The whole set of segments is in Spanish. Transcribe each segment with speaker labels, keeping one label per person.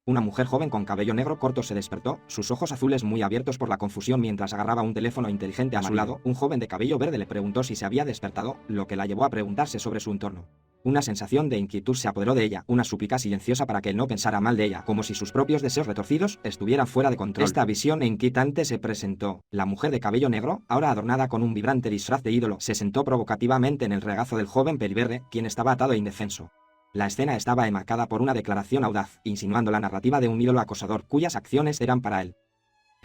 Speaker 1: Una mujer joven con cabello negro corto se despertó, sus ojos azules muy abiertos por la confusión mientras agarraba un teléfono inteligente a su lado. Un joven de cabello verde le preguntó si se había despertado, lo que la llevó a preguntarse sobre su entorno. Una sensación de inquietud se apoderó de ella, una súplica silenciosa para que él no pensara mal de ella, como si sus propios deseos retorcidos estuvieran fuera de control. Esta visión inquietante se presentó. La mujer de cabello negro, ahora adornada con un vibrante disfraz de ídolo, se sentó provocativamente en el regazo del joven peliverde, quien estaba atado e indefenso. La escena estaba enmarcada por una declaración audaz, insinuando la narrativa de un ídolo acosador cuyas acciones eran para él.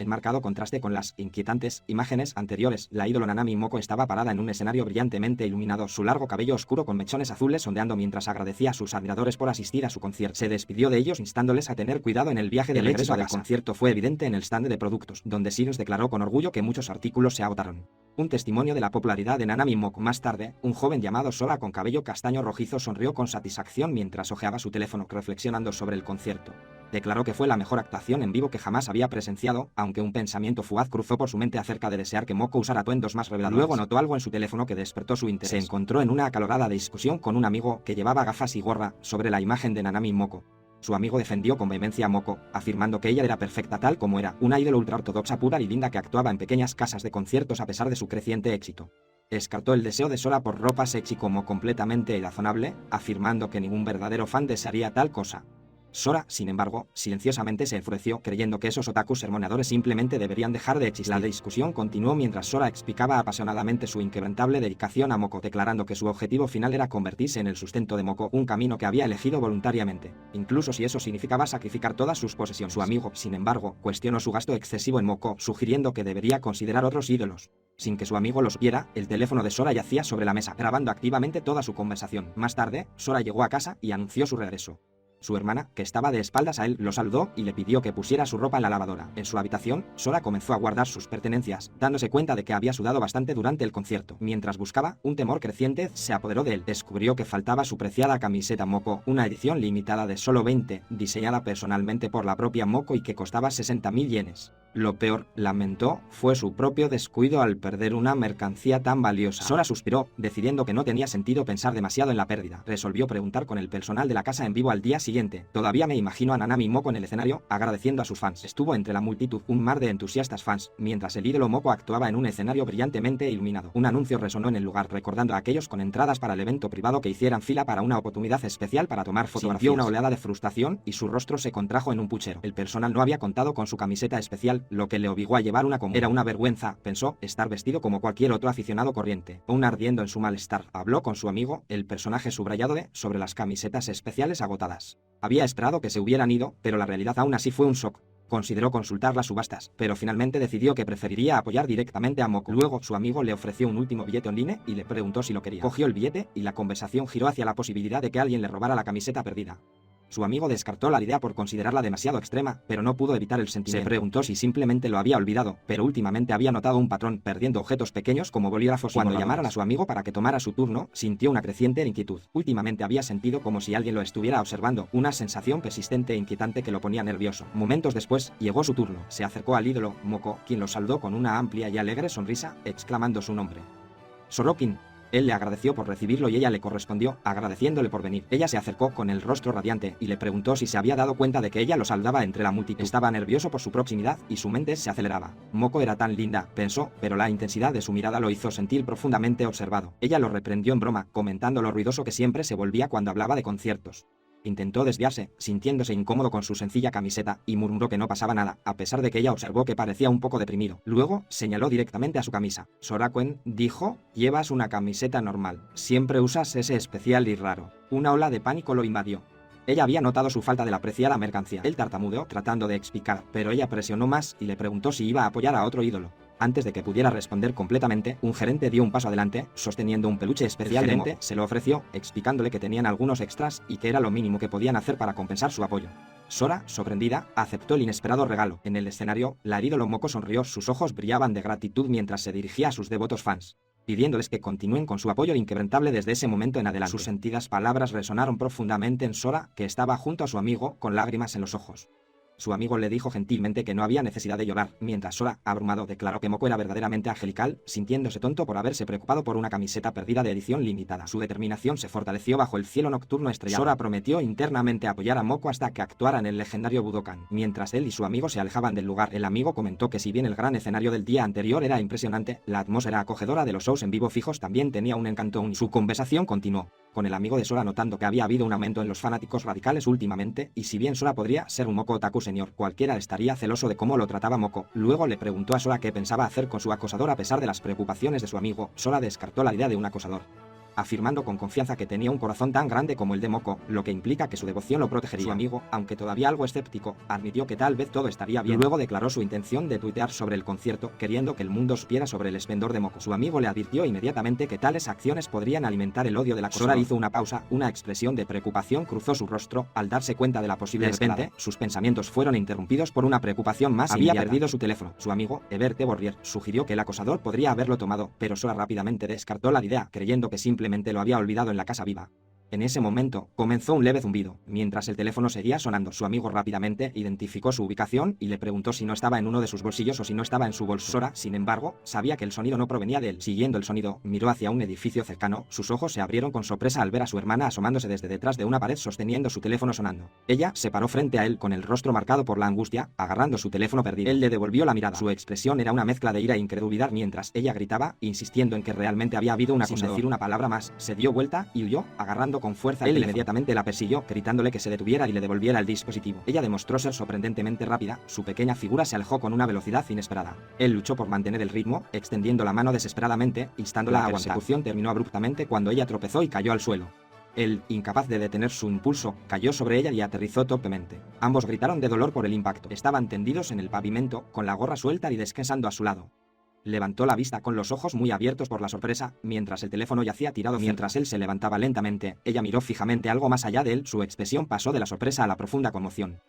Speaker 1: En marcado contraste con las inquietantes imágenes anteriores, la ídolo Nanami Moko estaba parada en un escenario brillantemente iluminado, su largo cabello oscuro con mechones azules ondeando mientras agradecía a sus admiradores por asistir a su concierto. Se despidió de ellos instándoles a tener cuidado en el viaje de regreso al concierto. Fue evidente en el stand de productos, donde Sirius declaró con orgullo que muchos artículos se agotaron. Un testimonio de la popularidad de Nanami Moko. Más tarde, un joven llamado Sora con cabello castaño rojizo sonrió con satisfacción mientras hojeaba su teléfono reflexionando sobre el concierto. Declaró que fue la mejor actuación en vivo que jamás había presenciado, aunque un pensamiento fugaz cruzó por su mente acerca de desear que Moko usara atuendos más reveladores. Luego notó algo en su teléfono que despertó su interés. Se encontró en una acalorada discusión con un amigo que llevaba gafas y gorra sobre la imagen de Nanami Moko. Su amigo defendió con vehemencia a Moko, afirmando que ella era perfecta tal como era, una ídolo ultraortodoxa pura y linda que actuaba en pequeñas casas de conciertos a pesar de su creciente éxito. Descartó el deseo de Sora por ropa sexy como completamente irrazonable, afirmando que ningún verdadero fan desearía tal cosa. Sora, sin embargo, silenciosamente se enfureció, creyendo que esos otakus sermoneadores simplemente deberían dejar de existir. La discusión continuó mientras Sora explicaba apasionadamente su inquebrantable dedicación a Moko, declarando que su objetivo final era convertirse en el sustento de Moko, un camino que había elegido voluntariamente, incluso si eso significaba sacrificar todas sus posesiones. Su amigo, sin embargo, cuestionó su gasto excesivo en Moko, sugiriendo que debería considerar otros ídolos. Sin que su amigo lo supiera, el teléfono de Sora yacía sobre la mesa, grabando activamente toda su conversación. Más tarde, Sora llegó a casa y anunció su regreso. Su hermana, que estaba de espaldas a él, lo saludó y le pidió que pusiera su ropa en la lavadora. En su habitación, Sora comenzó a guardar sus pertenencias, dándose cuenta de que había sudado bastante durante el concierto. Mientras buscaba, un temor creciente se apoderó de él. Descubrió que faltaba su preciada camiseta Moko, una edición limitada de solo 20, diseñada personalmente por la propia Moko y que costaba 60.000 yenes. Lo peor, lamentó, fue su propio descuido al perder una mercancía tan valiosa. Sora suspiró, decidiendo que no tenía sentido pensar demasiado en la pérdida. Resolvió preguntar con el personal de la casa en vivo al día siguiente. Todavía me imagino a Nanami Moko en el escenario, agradeciendo a sus fans. Estuvo entre la multitud, un mar de entusiastas fans, mientras el ídolo Moko actuaba en un escenario brillantemente iluminado. Un anuncio resonó en el lugar, recordando a aquellos con entradas para el evento privado que hicieran fila para una oportunidad especial para tomar fotografías. Sintió una oleada de frustración y su rostro se contrajo en un puchero. El personal no había contado con su camiseta especial, lo que le obligó a llevar una común. Era una vergüenza, pensó, estar vestido como cualquier otro aficionado corriente. Aún ardiendo en su malestar, habló con su amigo, el personaje subrayado de, sobre las camisetas especiales agotadas. Había esperado que se hubieran ido, pero la realidad aún así fue un shock. Consideró consultar las subastas, pero finalmente decidió que preferiría apoyar directamente a Moko. Luego, su amigo le ofreció un último billete online y le preguntó si lo quería. Cogió el billete y la conversación giró hacia la posibilidad de que alguien le robara la camiseta perdida. Su amigo descartó la idea por considerarla demasiado extrema, pero no pudo evitar el sentimiento. Se preguntó si simplemente lo había olvidado, pero últimamente había notado un patrón, perdiendo objetos pequeños como bolígrafos. Cuando llamaron a su amigo para que tomara su turno, sintió una creciente inquietud. Últimamente había sentido como si alguien lo estuviera observando, una sensación persistente e inquietante que lo ponía nervioso. Momentos después, llegó su turno. Se acercó al ídolo, Moko, quien lo saludó con una amplia y alegre sonrisa, exclamando su nombre. Sorokin. Él le agradeció por recibirlo y ella le correspondió, agradeciéndole por venir. Ella se acercó con el rostro radiante y le preguntó si se había dado cuenta de que ella lo saludaba entre la multitud. Estaba nervioso por su proximidad y su mente se aceleraba. Moko era tan linda, pensó, pero la intensidad de su mirada lo hizo sentir profundamente observado. Ella lo reprendió en broma, comentando lo ruidoso que siempre se volvía cuando hablaba de conciertos. Intentó desviarse, sintiéndose incómodo con su sencilla camiseta, y murmuró que no pasaba nada, a pesar de que ella observó que parecía un poco deprimido. Luego, señaló directamente a su camisa. Sorakuen dijo, llevas una camiseta normal. Siempre usas ese especial y raro. Una ola de pánico lo invadió. Ella había notado su falta de la apreciada mercancía. Él tartamudeó tratando de explicar, pero ella presionó más y le preguntó si iba a apoyar a otro ídolo. Antes de que pudiera responder completamente, un gerente dio un paso adelante, sosteniendo un peluche especial de Moko. Se lo ofreció, explicándole que tenían algunos extras y que era lo mínimo que podían hacer para compensar su apoyo. Sora, sorprendida, aceptó el inesperado regalo. En el escenario, la ídolo Moko sonrió, sus ojos brillaban de gratitud mientras se dirigía a sus devotos fans, pidiéndoles que continúen con su apoyo inquebrantable desde ese momento en adelante. Sus sentidas palabras resonaron profundamente en Sora, que estaba junto a su amigo, con lágrimas en los ojos. Su amigo le dijo gentilmente que no había necesidad de llorar, mientras Sora, abrumado, declaró que Moko era verdaderamente angelical, sintiéndose tonto por haberse preocupado por una camiseta perdida de edición limitada. Su determinación se fortaleció bajo el cielo nocturno estrellado. Sora prometió internamente apoyar a Moko hasta que actuara en el legendario Budokan. Mientras él y su amigo se alejaban del lugar, el amigo comentó que si bien el gran escenario del día anterior era impresionante, la atmósfera acogedora de los shows en vivo fijos también tenía un encanto único. Su conversación continuó con el amigo de Sora, notando que había habido un aumento en los fanáticos radicales últimamente, y si bien Sora podría ser un Moko otaku señor, cualquiera estaría celoso de cómo lo trataba Moko. Luego le preguntó a Sora qué pensaba hacer con su acosador a pesar de las preocupaciones de su amigo. Sora descartó la idea de un acosador, afirmando con confianza que tenía un corazón tan grande como el de Moko, lo que implica que su devoción lo protegería. Su amigo, aunque todavía algo escéptico, admitió que tal vez todo estaría bien. Luego declaró su intención de tuitear sobre el concierto, queriendo que el mundo supiera sobre el esplendor de Moko. Su amigo le advirtió inmediatamente que tales acciones podrían alimentar el odio de la acosador. Sora hizo una pausa, una expresión de preocupación cruzó su rostro, al darse cuenta de la posible escalada. De repente, sus pensamientos fueron interrumpidos por una preocupación más inmediata. Había perdido su teléfono. Su amigo, Eberte Borrier, sugirió que el acosador podría haberlo tomado, pero Sora rápidamente descartó la idea, creyendo que simplemente lo había olvidado en la casa viva. En ese momento, comenzó un leve zumbido, mientras el teléfono seguía sonando. Su amigo rápidamente identificó su ubicación y le preguntó si no estaba en uno de sus bolsillos o si no estaba en su bolso. Sora, sin embargo, sabía que el sonido no provenía de él. Siguiendo el sonido, miró hacia un edificio cercano. Sus ojos se abrieron con sorpresa al ver a su hermana asomándose desde detrás de una pared sosteniendo su teléfono sonando. Ella se paró frente a él con el rostro marcado por la angustia, agarrando su teléfono perdido. Él le devolvió la mirada. Su expresión era una mezcla de ira e incredulidad mientras ella gritaba, insistiendo en que realmente había habido una acosador. Sin decir una palabra más, se dio vuelta y huyó, agarrando con fuerza el teléfono. Inmediatamente la persiguió, gritándole que se detuviera y le devolviera el dispositivo. Ella demostró ser sorprendentemente rápida, su pequeña figura se alejó con una velocidad inesperada. Él luchó por mantener el ritmo, extendiendo la mano desesperadamente, instándola a aguantar. La persecución terminó abruptamente cuando ella tropezó y cayó al suelo. Él, incapaz de detener su impulso, cayó sobre ella y aterrizó torpemente. Ambos gritaron de dolor por el impacto. Estaban tendidos en el pavimento, con la gorra suelta y descansando a su lado. Levantó la vista con los ojos muy abiertos por la sorpresa, mientras el teléfono yacía tirado. Mientras él se levantaba lentamente, ella miró fijamente algo más allá de él. Su expresión pasó de la sorpresa a la profunda conmoción.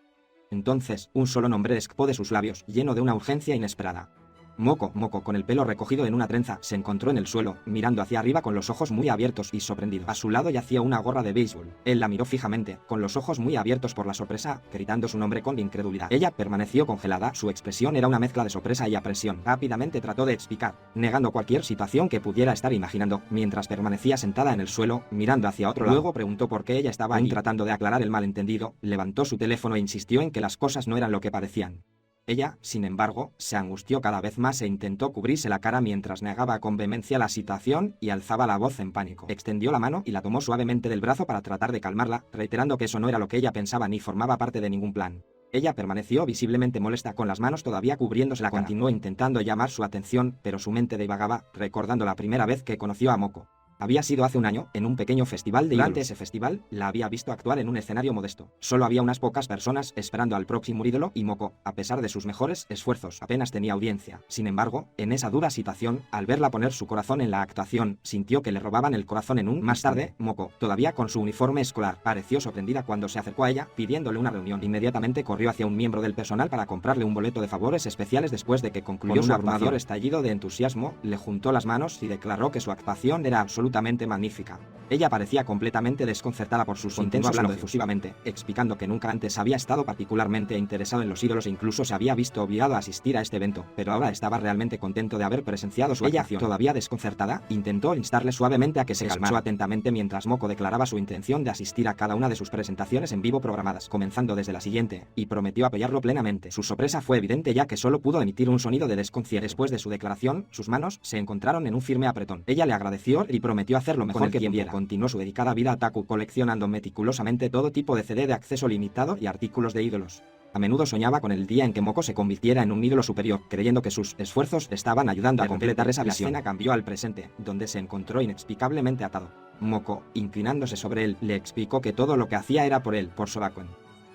Speaker 1: Entonces, un solo nombre escapó de sus labios, lleno de una urgencia inesperada. Moko. Moko, con el pelo recogido en una trenza, se encontró en el suelo, mirando hacia arriba con los ojos muy abiertos y sorprendido. A su lado yacía una gorra de béisbol. Él la miró fijamente, con los ojos muy abiertos por la sorpresa, gritando su nombre con incredulidad. Ella permaneció congelada, su expresión era una mezcla de sorpresa y aprensión. Rápidamente trató de explicar, negando cualquier situación que pudiera estar imaginando, mientras permanecía sentada en el suelo, mirando hacia otro lado. Luego preguntó por qué ella estaba ahí, tratando de aclarar el malentendido, levantó su teléfono e insistió en que las cosas no eran lo que parecían. Ella, sin embargo, se angustió cada vez más e intentó cubrirse la cara mientras negaba con vehemencia la situación y alzaba la voz en pánico. Extendió la mano y la tomó suavemente del brazo para tratar de calmarla, reiterando que eso no era lo que ella pensaba ni formaba parte de ningún plan. Ella permaneció visiblemente molesta con las manos todavía cubriéndose la cara. Continuó intentando llamar su atención, pero su mente divagaba, recordando la primera vez que conoció a Moko. Había sido hace un año, en un pequeño festival de ídolos. Durante ese festival, la había visto actuar en un escenario modesto. Solo había unas pocas personas esperando al próximo ídolo y Moko, a pesar de sus mejores esfuerzos, apenas tenía audiencia. Sin embargo, en esa dura situación, al verla poner su corazón en la actuación, sintió que le robaban el corazón en un... Más tarde, Moko, todavía con su uniforme escolar, pareció sorprendida cuando se acercó a ella, pidiéndole una reunión. Inmediatamente corrió hacia un miembro del personal para comprarle un boleto de favores especiales. Después de que concluyó su abrumador estallido de entusiasmo, le juntó las manos y declaró que su actuación era absolutamente magnífica. Ella parecía completamente desconcertada por sus intensos hablando efusivamente, explicando que nunca antes había estado particularmente interesado en los ídolos e incluso se había visto obligado a asistir a este evento, pero ahora estaba realmente contento de haber presenciado su actuación. Todavía desconcertada, intentó instarle suavemente a que se calmara. Atentamente mientras Moko declaraba su intención de asistir a cada una de sus presentaciones en vivo programadas, comenzando desde la siguiente, y prometió apoyarlo plenamente. Su sorpresa fue evidente ya que solo pudo emitir un sonido de desconcierto. Después de su declaración, sus manos se encontraron en un firme apretón. Ella le agradeció y prometió hacer lo mejor que pudiera. Continuó su dedicada vida otaku coleccionando meticulosamente todo tipo de CD de acceso limitado y artículos de ídolos. A menudo soñaba con el día en que Moko se convirtiera en un ídolo superior, creyendo que sus esfuerzos estaban ayudando a completar esa visión. La escena cambió al presente, donde se encontró inexplicablemente atado. Moko, inclinándose sobre él, le explicó que todo lo que hacía era por él, por Sorakuen.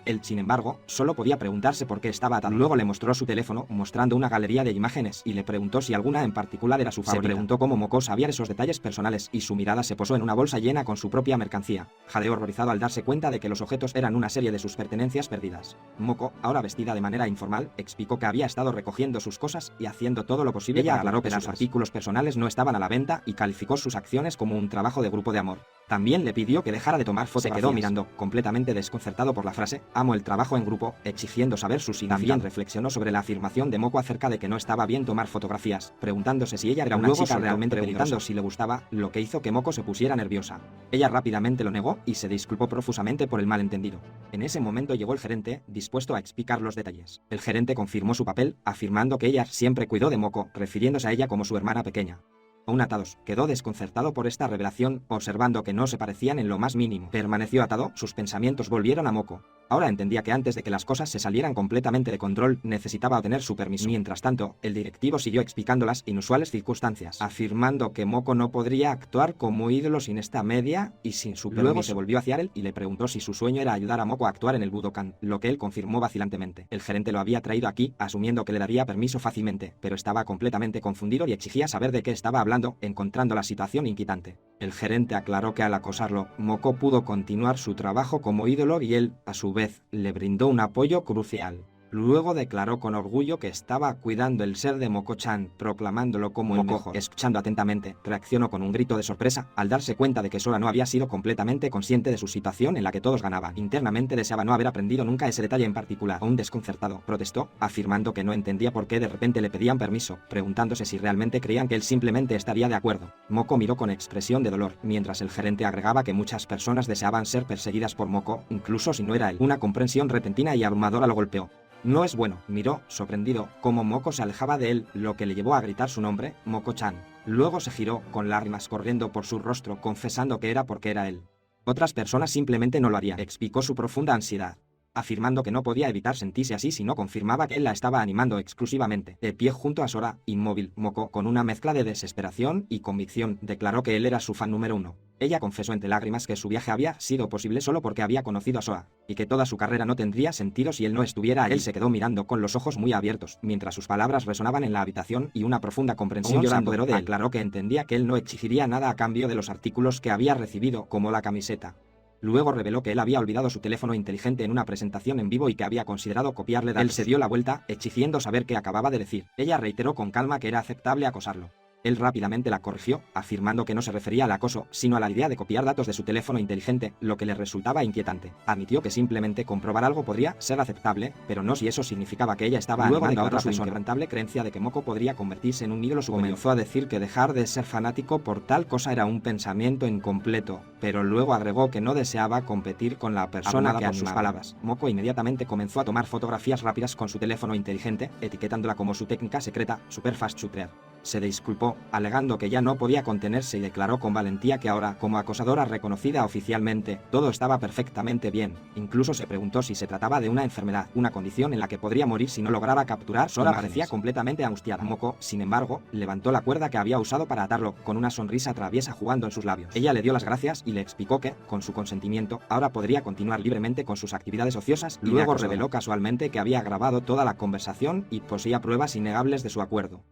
Speaker 1: Él, sin embargo, solo podía preguntarse por qué estaba atado. Luego le mostró su teléfono, mostrando una galería de imágenes, y le preguntó si alguna en particular era su favorita. Se preguntó cómo Moko sabía esos detalles personales, y su mirada se posó en una bolsa llena con su propia mercancía. Jadeó horrorizado al darse cuenta de que los objetos eran una serie de sus pertenencias perdidas. Moko, ahora vestida de manera informal, explicó que había estado recogiendo sus cosas y haciendo todo lo posible. Ella aclaró que sus artículos personales no estaban a la venta y calificó sus acciones como un trabajo de grupo de amor. También le pidió que dejara de tomar fotos. Se quedó mirando, completamente desconcertado por la frase, Amo el trabajo en grupo, exigiendo saber su significado. También reflexionó sobre la afirmación de Moko acerca de que no estaba bien tomar fotografías, preguntándose si ella era una chica realmente peligrosa, si le gustaba, lo que hizo que Moko se pusiera nerviosa. Ella rápidamente lo negó y se disculpó profusamente por el malentendido. En ese momento llegó el gerente, dispuesto a explicar los detalles. El gerente confirmó su papel, afirmando que ella siempre cuidó de Moko, refiriéndose a ella como su hermana pequeña. Aún atados, quedó desconcertado por esta revelación, observando que no se parecían en lo más mínimo. Permaneció atado, sus pensamientos volvieron a Moko. Ahora entendía que antes de que las cosas se salieran completamente de control, necesitaba obtener su permiso. Mientras tanto, el directivo siguió explicando las inusuales circunstancias, afirmando que Moko no podría actuar como ídolo sin esta media y sin su permiso. Luego se volvió hacia él y le preguntó si su sueño era ayudar a Moko a actuar en el Budokan, lo que él confirmó vacilantemente. El gerente lo había traído aquí, asumiendo que le daría permiso fácilmente, pero estaba completamente confundido y exigía saber de qué estaba hablando, encontrando la situación inquietante. El gerente aclaró que al acosarlo, Moko pudo continuar su trabajo como ídolo y él, a su vez, le brindó un apoyo crucial. Luego declaró con orgullo que estaba cuidando el ser de Moko-chan, proclamándolo como el mejor. Escuchando atentamente, reaccionó con un grito de sorpresa al darse cuenta de que Sora no había sido completamente consciente de su situación en la que todos ganaban. Internamente deseaba no haber aprendido nunca ese detalle en particular. Aún desconcertado, protestó, afirmando que no entendía por qué de repente le pedían permiso, preguntándose si realmente creían que él simplemente estaría de acuerdo. Moko miró con expresión de dolor, mientras el gerente agregaba que muchas personas deseaban ser perseguidas por Moko, incluso si no era él. Una comprensión repentina y abrumadora lo golpeó. No es bueno, miró, sorprendido, cómo Moko se alejaba de él, lo que le llevó a gritar su nombre, Moko-chan. Luego se giró, con lágrimas corriendo por su rostro, confesando que era porque era él. Otras personas simplemente no lo harían, explicó su profunda ansiedad, afirmando que no podía evitar sentirse así si no confirmaba que él la estaba animando exclusivamente. De pie junto a Sora, inmóvil, Moko, con una mezcla de desesperación y convicción, declaró que él era su fan número uno. Ella confesó entre lágrimas que su viaje había sido posible solo porque había conocido a Sora, y que toda su carrera no tendría sentido si él no estuviera allí. Él se quedó mirando con los ojos muy abiertos, mientras sus palabras resonaban en la habitación y una profunda comprensión se apoderó de él. Aclaró que entendía que él no exigiría nada a cambio de los artículos que había recibido, como la camiseta. Luego reveló que él había olvidado su teléfono inteligente en una presentación en vivo y que había considerado copiarle datos. Él se dio la vuelta, exigiendo saber qué acababa de decir. Ella reiteró con calma que era aceptable acosarlo. Él rápidamente la corrigió, afirmando que no se refería al acoso, sino a la idea de copiar datos de su teléfono inteligente, lo que le resultaba inquietante. Admitió que simplemente comprobar algo podría ser aceptable, pero no si eso significaba que ella estaba animando a otra persona. Su inquebrantable creencia de que Moko podría convertirse en un ídolo superior. Comenzó a decir que dejar de ser fanático por tal cosa era un pensamiento incompleto, pero luego agregó que no deseaba competir con la persona que por sus palabras. Moko inmediatamente comenzó a tomar fotografías rápidas con su teléfono inteligente, etiquetándola como su técnica secreta, Super Fast Shooter. Se disculpó, alegando que ya no podía contenerse y declaró con valentía que ahora, como acosadora reconocida oficialmente, todo estaba perfectamente bien. Incluso se preguntó si se trataba de una enfermedad, una condición en la que podría morir si no lograba capturar. Sora parecía completamente angustiada. Moko, sin embargo, levantó la cuerda que había usado para atarlo, con una sonrisa traviesa jugando en sus labios. Ella le dio las gracias y le explicó que, con su consentimiento, ahora podría continuar libremente con sus actividades ociosas y luego reveló casualmente que había grabado toda la conversación y poseía pruebas innegables de su acuerdo.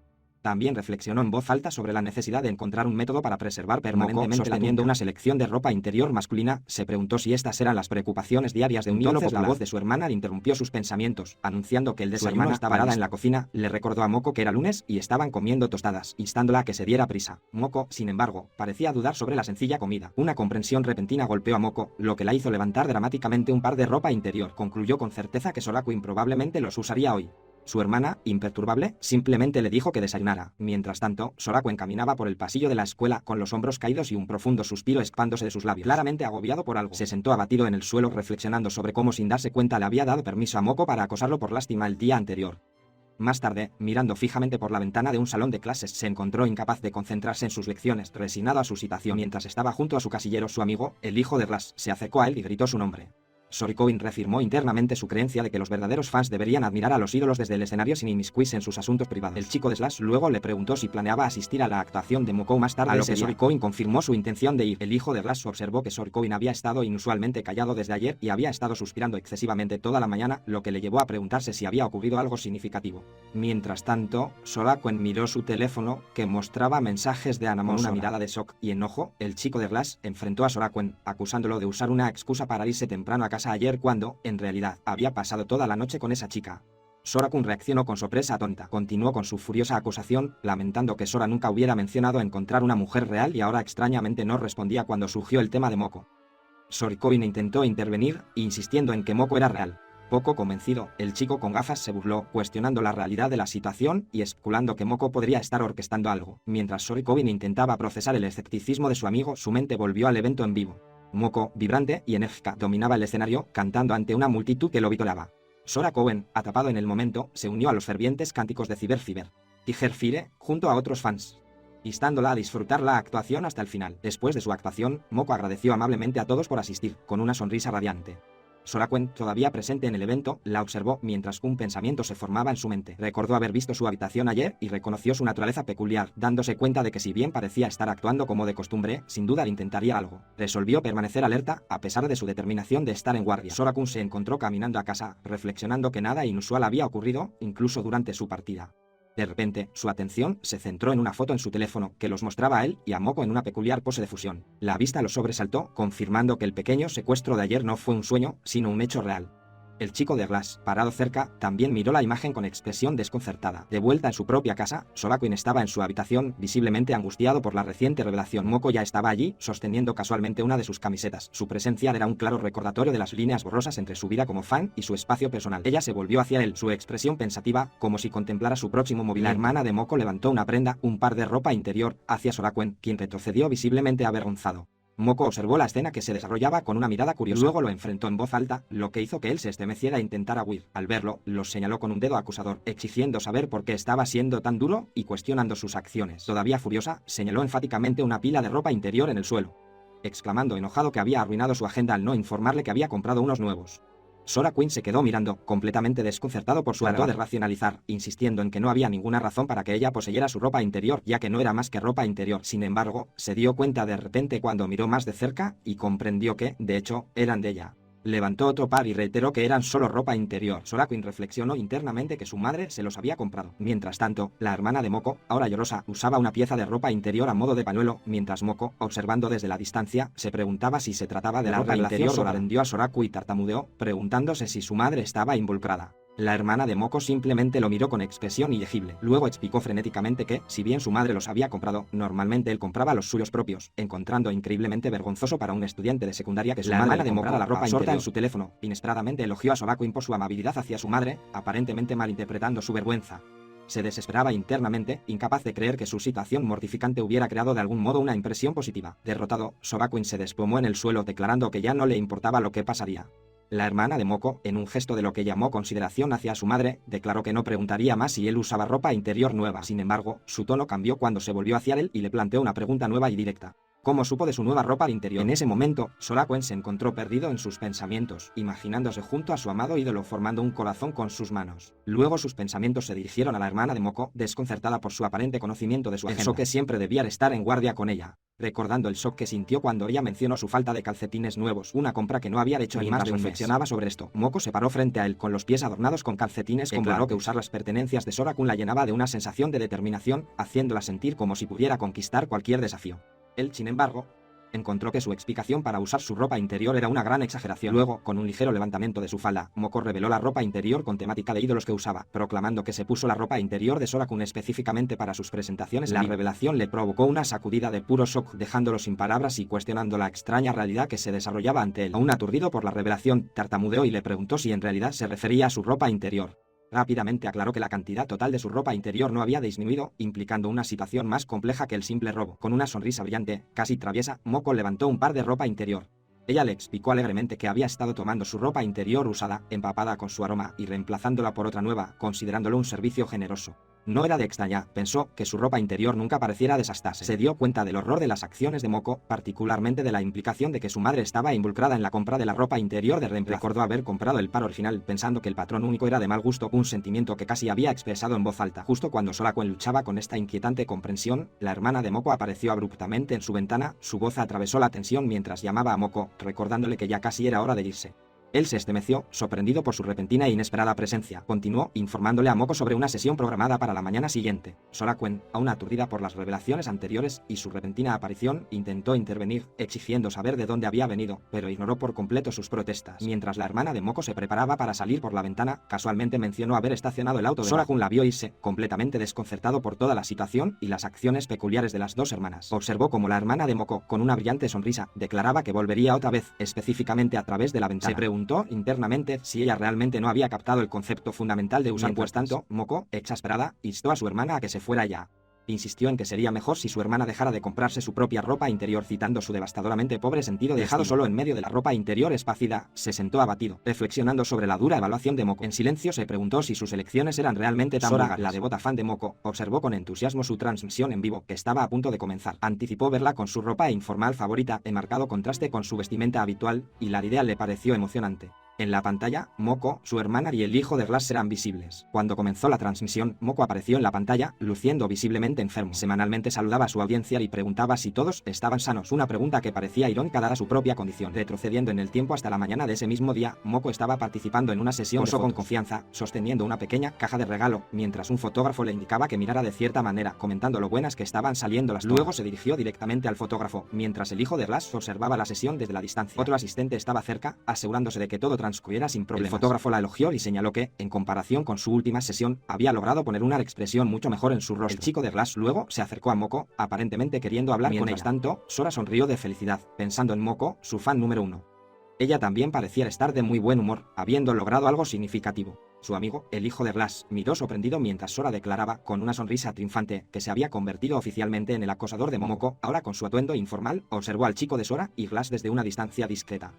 Speaker 1: También reflexionó en voz alta sobre la necesidad de encontrar un método para preservar permanentemente sosteniendo una selección de ropa interior masculina. Se preguntó si estas eran las preocupaciones diarias de un ídolo popular. La voz de su hermana le interrumpió sus pensamientos, anunciando que el desayuno estaba parada en la cocina. Le recordó a Moko que era lunes y estaban comiendo tostadas, instándola a que se diera prisa. Moko, sin embargo, parecía dudar sobre la sencilla comida. Una comprensión repentina golpeó a Moko, lo que la hizo levantar dramáticamente un par de ropa interior. Concluyó con certeza que Soraquin probablemente los usaría hoy. Su hermana, imperturbable, simplemente le dijo que desayunara. Mientras tanto, Soraquin caminaba por el pasillo de la escuela con los hombros caídos y un profundo suspiro escapándose de sus labios. Claramente agobiado por algo, se sentó abatido en el suelo reflexionando sobre cómo sin darse cuenta le había dado permiso a Moko para acosarlo por lástima el día anterior. Más tarde, mirando fijamente por la ventana de un salón de clases, se encontró incapaz de concentrarse en sus lecciones, resignado a su situación. Mientras estaba junto a su casillero, su amigo, el hijo de Glass, se acercó a él y gritó su nombre. Soraquin reafirmó internamente su creencia de que los verdaderos fans deberían admirar a los ídolos desde el escenario sin inmiscuirse en sus asuntos privados. El chico de Slash luego le preguntó si planeaba asistir a la actuación de Moko más tarde, a lo que Soraquin confirmó su intención de ir. El hijo de Slash observó que Soraquin había estado inusualmente callado desde ayer y había estado suspirando excesivamente toda la mañana, lo que le llevó a preguntarse si había ocurrido algo significativo. Mientras tanto, Soraquin miró su teléfono, que mostraba mensajes de Anamon. Con una mirada de shock y enojo, el chico de Slash enfrentó a Soraquin, acusándolo de usar una excusa para irse temprano a casa ayer cuando, en realidad, había pasado toda la noche con esa chica. Soraquin reaccionó con sorpresa atónita. Continuó con su furiosa acusación, lamentando que Sora nunca hubiera mencionado encontrar una mujer real y ahora extrañamente no respondía cuando surgió el tema de Moko. Sorikowin intentó intervenir, insistiendo en que Moko era real. Poco convencido, el chico con gafas se burló, cuestionando la realidad de la situación y especulando que Moko podría estar orquestando algo. Mientras Sorikowin intentaba procesar el escepticismo de su amigo, su mente volvió al evento en vivo. Moko, vibrante y enérgica, dominaba el escenario, cantando ante una multitud que lo vitoreaba. Sora Cohen, atrapado en el momento, se unió a los fervientes cánticos de Cyber Fever Tiger Fire, junto a otros fans, instándola a disfrutar la actuación hasta el final. Después de su actuación, Moko agradeció amablemente a todos por asistir, con una sonrisa radiante. Sora Cohen, todavía presente en el evento, la observó mientras un pensamiento se formaba en su mente. Recordó haber visto su habitación ayer y reconoció su naturaleza peculiar, dándose cuenta de que si bien parecía estar actuando como de costumbre, sin duda intentaría algo. Resolvió permanecer alerta, a pesar de su determinación de estar en guardia. Sora Cohen se encontró caminando a casa, reflexionando que nada inusual había ocurrido, incluso durante su partida. De repente, su atención se centró en una foto en su teléfono que los mostraba a él y a Moko en una peculiar pose de fusión. La vista lo sobresaltó, confirmando que el pequeño secuestro de ayer no fue un sueño, sino un hecho real. El chico de Glass, parado cerca, también miró la imagen con expresión desconcertada. De vuelta en su propia casa, Sora Cohen estaba en su habitación, visiblemente angustiado por la reciente revelación. Moko ya estaba allí, sosteniendo casualmente una de sus camisetas. Su presencia era un claro recordatorio de las líneas borrosas entre su vida como fan y su espacio personal. Ella se volvió hacia él, su expresión pensativa, como si contemplara su próximo movimiento. La hermana de Moko levantó una prenda, un par de ropa interior, hacia Sora Cohen, quien retrocedió visiblemente avergonzado. Moko observó la escena que se desarrollaba con una mirada curiosa. Luego lo enfrentó en voz alta, lo que hizo que él se estremeciera e intentara huir. Al verlo, los señaló con un dedo acusador, exigiendo saber por qué estaba siendo tan duro y cuestionando sus acciones. Todavía furiosa, señaló enfáticamente una pila de ropa interior en el suelo, exclamando enojado que había arruinado su agenda al no informarle que había comprado unos nuevos. Sora Cohen se quedó mirando, completamente desconcertado por su acto de racionalizar, insistiendo en que no había ninguna razón para que ella poseyera su ropa interior, ya que no era más que ropa interior. Sin embargo, se dio cuenta de repente cuando miró más de cerca y comprendió que, de hecho, eran de ella. Levantó otro par y reiteró que eran solo ropa interior. Sora Cohen reflexionó internamente que su madre se los había comprado. Mientras tanto, la hermana de Moko, ahora llorosa, usaba una pieza de ropa interior a modo de pañuelo, mientras Moko, observando desde la distancia, se preguntaba si se trataba de la ropa interior. Sorprendió a Sora Cohen y tartamudeó, preguntándose si su madre estaba involucrada. La hermana de Moko simplemente lo miró con expresión ilegible. Luego explicó frenéticamente que, si bien su madre los había comprado, normalmente él compraba los suyos propios, encontrando increíblemente vergonzoso para un estudiante de secundaria que su madre le comprara la ropa interior en su teléfono. Inesperadamente elogió a Sora Cohen por su amabilidad hacia su madre, aparentemente malinterpretando su vergüenza. Se desesperaba internamente, incapaz de creer que su situación mortificante hubiera creado de algún modo una impresión positiva. Derrotado, Sora Cohen se desplomó en el suelo declarando que ya no le importaba lo que pasaría. La hermana de Moko, en un gesto de lo que llamó consideración hacia su madre, declaró que no preguntaría más si él usaba ropa interior nueva. Sin embargo, su tono cambió cuando se volvió hacia él y le planteó una pregunta nueva y directa. ¿Cómo supo de su nueva ropa interior? En ese momento, Sora Cohen se encontró perdido en sus pensamientos, imaginándose junto a su amado ídolo formando un corazón con sus manos. Luego sus pensamientos se dirigieron a la hermana de Moko, desconcertada por su aparente conocimiento de su agenda. Pensó que siempre debía estar en guardia con ella, recordando el shock que sintió cuando ella mencionó su falta de calcetines nuevos, una compra que no había hecho en más de un mes. Reflexionaba sobre esto. Moko se paró frente a él con los pies adornados con calcetines. Declaró que usar las pertenencias de Sora Cohen la llenaba de una sensación de determinación, haciéndola sentir como si pudiera conquistar cualquier desafío. Él, sin embargo, encontró que su explicación para usar su ropa interior era una gran exageración. Luego, con un ligero levantamiento de su falda, Moko reveló la ropa interior con temática de ídolos que usaba, proclamando que se puso la ropa interior de Sora Cohen específicamente para sus presentaciones. La revelación le provocó una sacudida de puro shock, dejándolo sin palabras y cuestionando la extraña realidad que se desarrollaba ante él. Aún aturdido por la revelación, tartamudeó y le preguntó si en realidad se refería a su ropa interior. Rápidamente aclaró que la cantidad total de su ropa interior no había disminuido, implicando una situación más compleja que el simple robo. Con una sonrisa brillante, casi traviesa, Moko levantó un par de ropa interior. Ella le explicó alegremente que había estado tomando su ropa interior usada, empapada con su aroma, y reemplazándola por otra nueva, considerándolo un servicio generoso. No era de extrañar, pensó, que su ropa interior nunca pareciera desgastarse. Se dio cuenta del horror de las acciones de Moko, particularmente de la implicación de que su madre estaba involucrada en la compra de la ropa interior de reemplazo. Recordó haber comprado el par original pensando que el patrón único era de mal gusto, un sentimiento que casi había expresado en voz alta. Justo cuando Sora Cohen luchaba con esta inquietante comprensión, la hermana de Moko apareció abruptamente en su ventana, su voz atravesó la tensión mientras llamaba a Moko, recordándole que ya casi era hora de irse. Él se estremeció, sorprendido por su repentina e inesperada presencia. Continuó, informándole a Moko sobre una sesión programada para la mañana siguiente. Sora Quen, aún aturdida por las revelaciones anteriores y su repentina aparición, intentó intervenir, exigiendo saber de dónde había venido, pero ignoró por completo sus protestas. Mientras la hermana de Moko se preparaba para salir por la ventana, casualmente mencionó haber estacionado el auto de Sora Quen. La vio irse, completamente desconcertado por toda la situación y las acciones peculiares de las dos hermanas. Observó cómo la hermana de Moko, con una brillante sonrisa, declaraba que volvería otra vez, específicamente a través de la ventana. Se preguntó internamente si ella realmente no había captado el concepto fundamental de usar. Mientras tanto, Moko, exasperada, instó a su hermana a que se fuera ya. Insistió en que sería mejor si su hermana dejara de comprarse su propia ropa interior, citando su devastadoramente pobre sentido de dejado solo en medio de la ropa interior espácida. Se sentó abatido, reflexionando sobre la dura evaluación de Moko. En silencio se preguntó si sus elecciones eran realmente tan Sora, la devota fan de Moko, observó con entusiasmo su transmisión en vivo, que estaba a punto de comenzar. Anticipó verla con su ropa informal favorita, en marcado contraste con su vestimenta habitual, y la idea le pareció emocionante. En la pantalla, Moko, su hermana y el hijo de Glass eran visibles. Cuando comenzó la transmisión, Moko apareció en la pantalla, luciendo visiblemente enfermo. Semanalmente saludaba a su audiencia y preguntaba si todos estaban sanos, una pregunta que parecía irónica dada su propia condición. Retrocediendo en el tiempo hasta la mañana de ese mismo día, Moko estaba participando en una sesión con confianza, sosteniendo una pequeña caja de regalo, mientras un fotógrafo le indicaba que mirara de cierta manera, comentando lo buenas que estaban saliendo las tomas. Luego se dirigió directamente al fotógrafo, mientras el hijo de Glass observaba la sesión desde la distancia. Otro asistente estaba cerca, asegurándose de que todo transcurriera sin problemas. El fotógrafo la elogió y señaló que, en comparación con su última sesión, había logrado poner una expresión mucho mejor en su rostro. El chico de Glass luego se acercó a Moko, aparentemente queriendo hablar con ella. Mientras tanto, Sora sonrió de felicidad, pensando en Moko, su fan número 1. Ella también parecía estar de muy buen humor, habiendo logrado algo significativo. Su amigo, el hijo de Glass, miró sorprendido mientras Sora declaraba, con una sonrisa triunfante, que se había convertido oficialmente en el acosador de Moko. Ahora, con su atuendo informal, observó al chico de Sora y Glass desde una distancia discreta.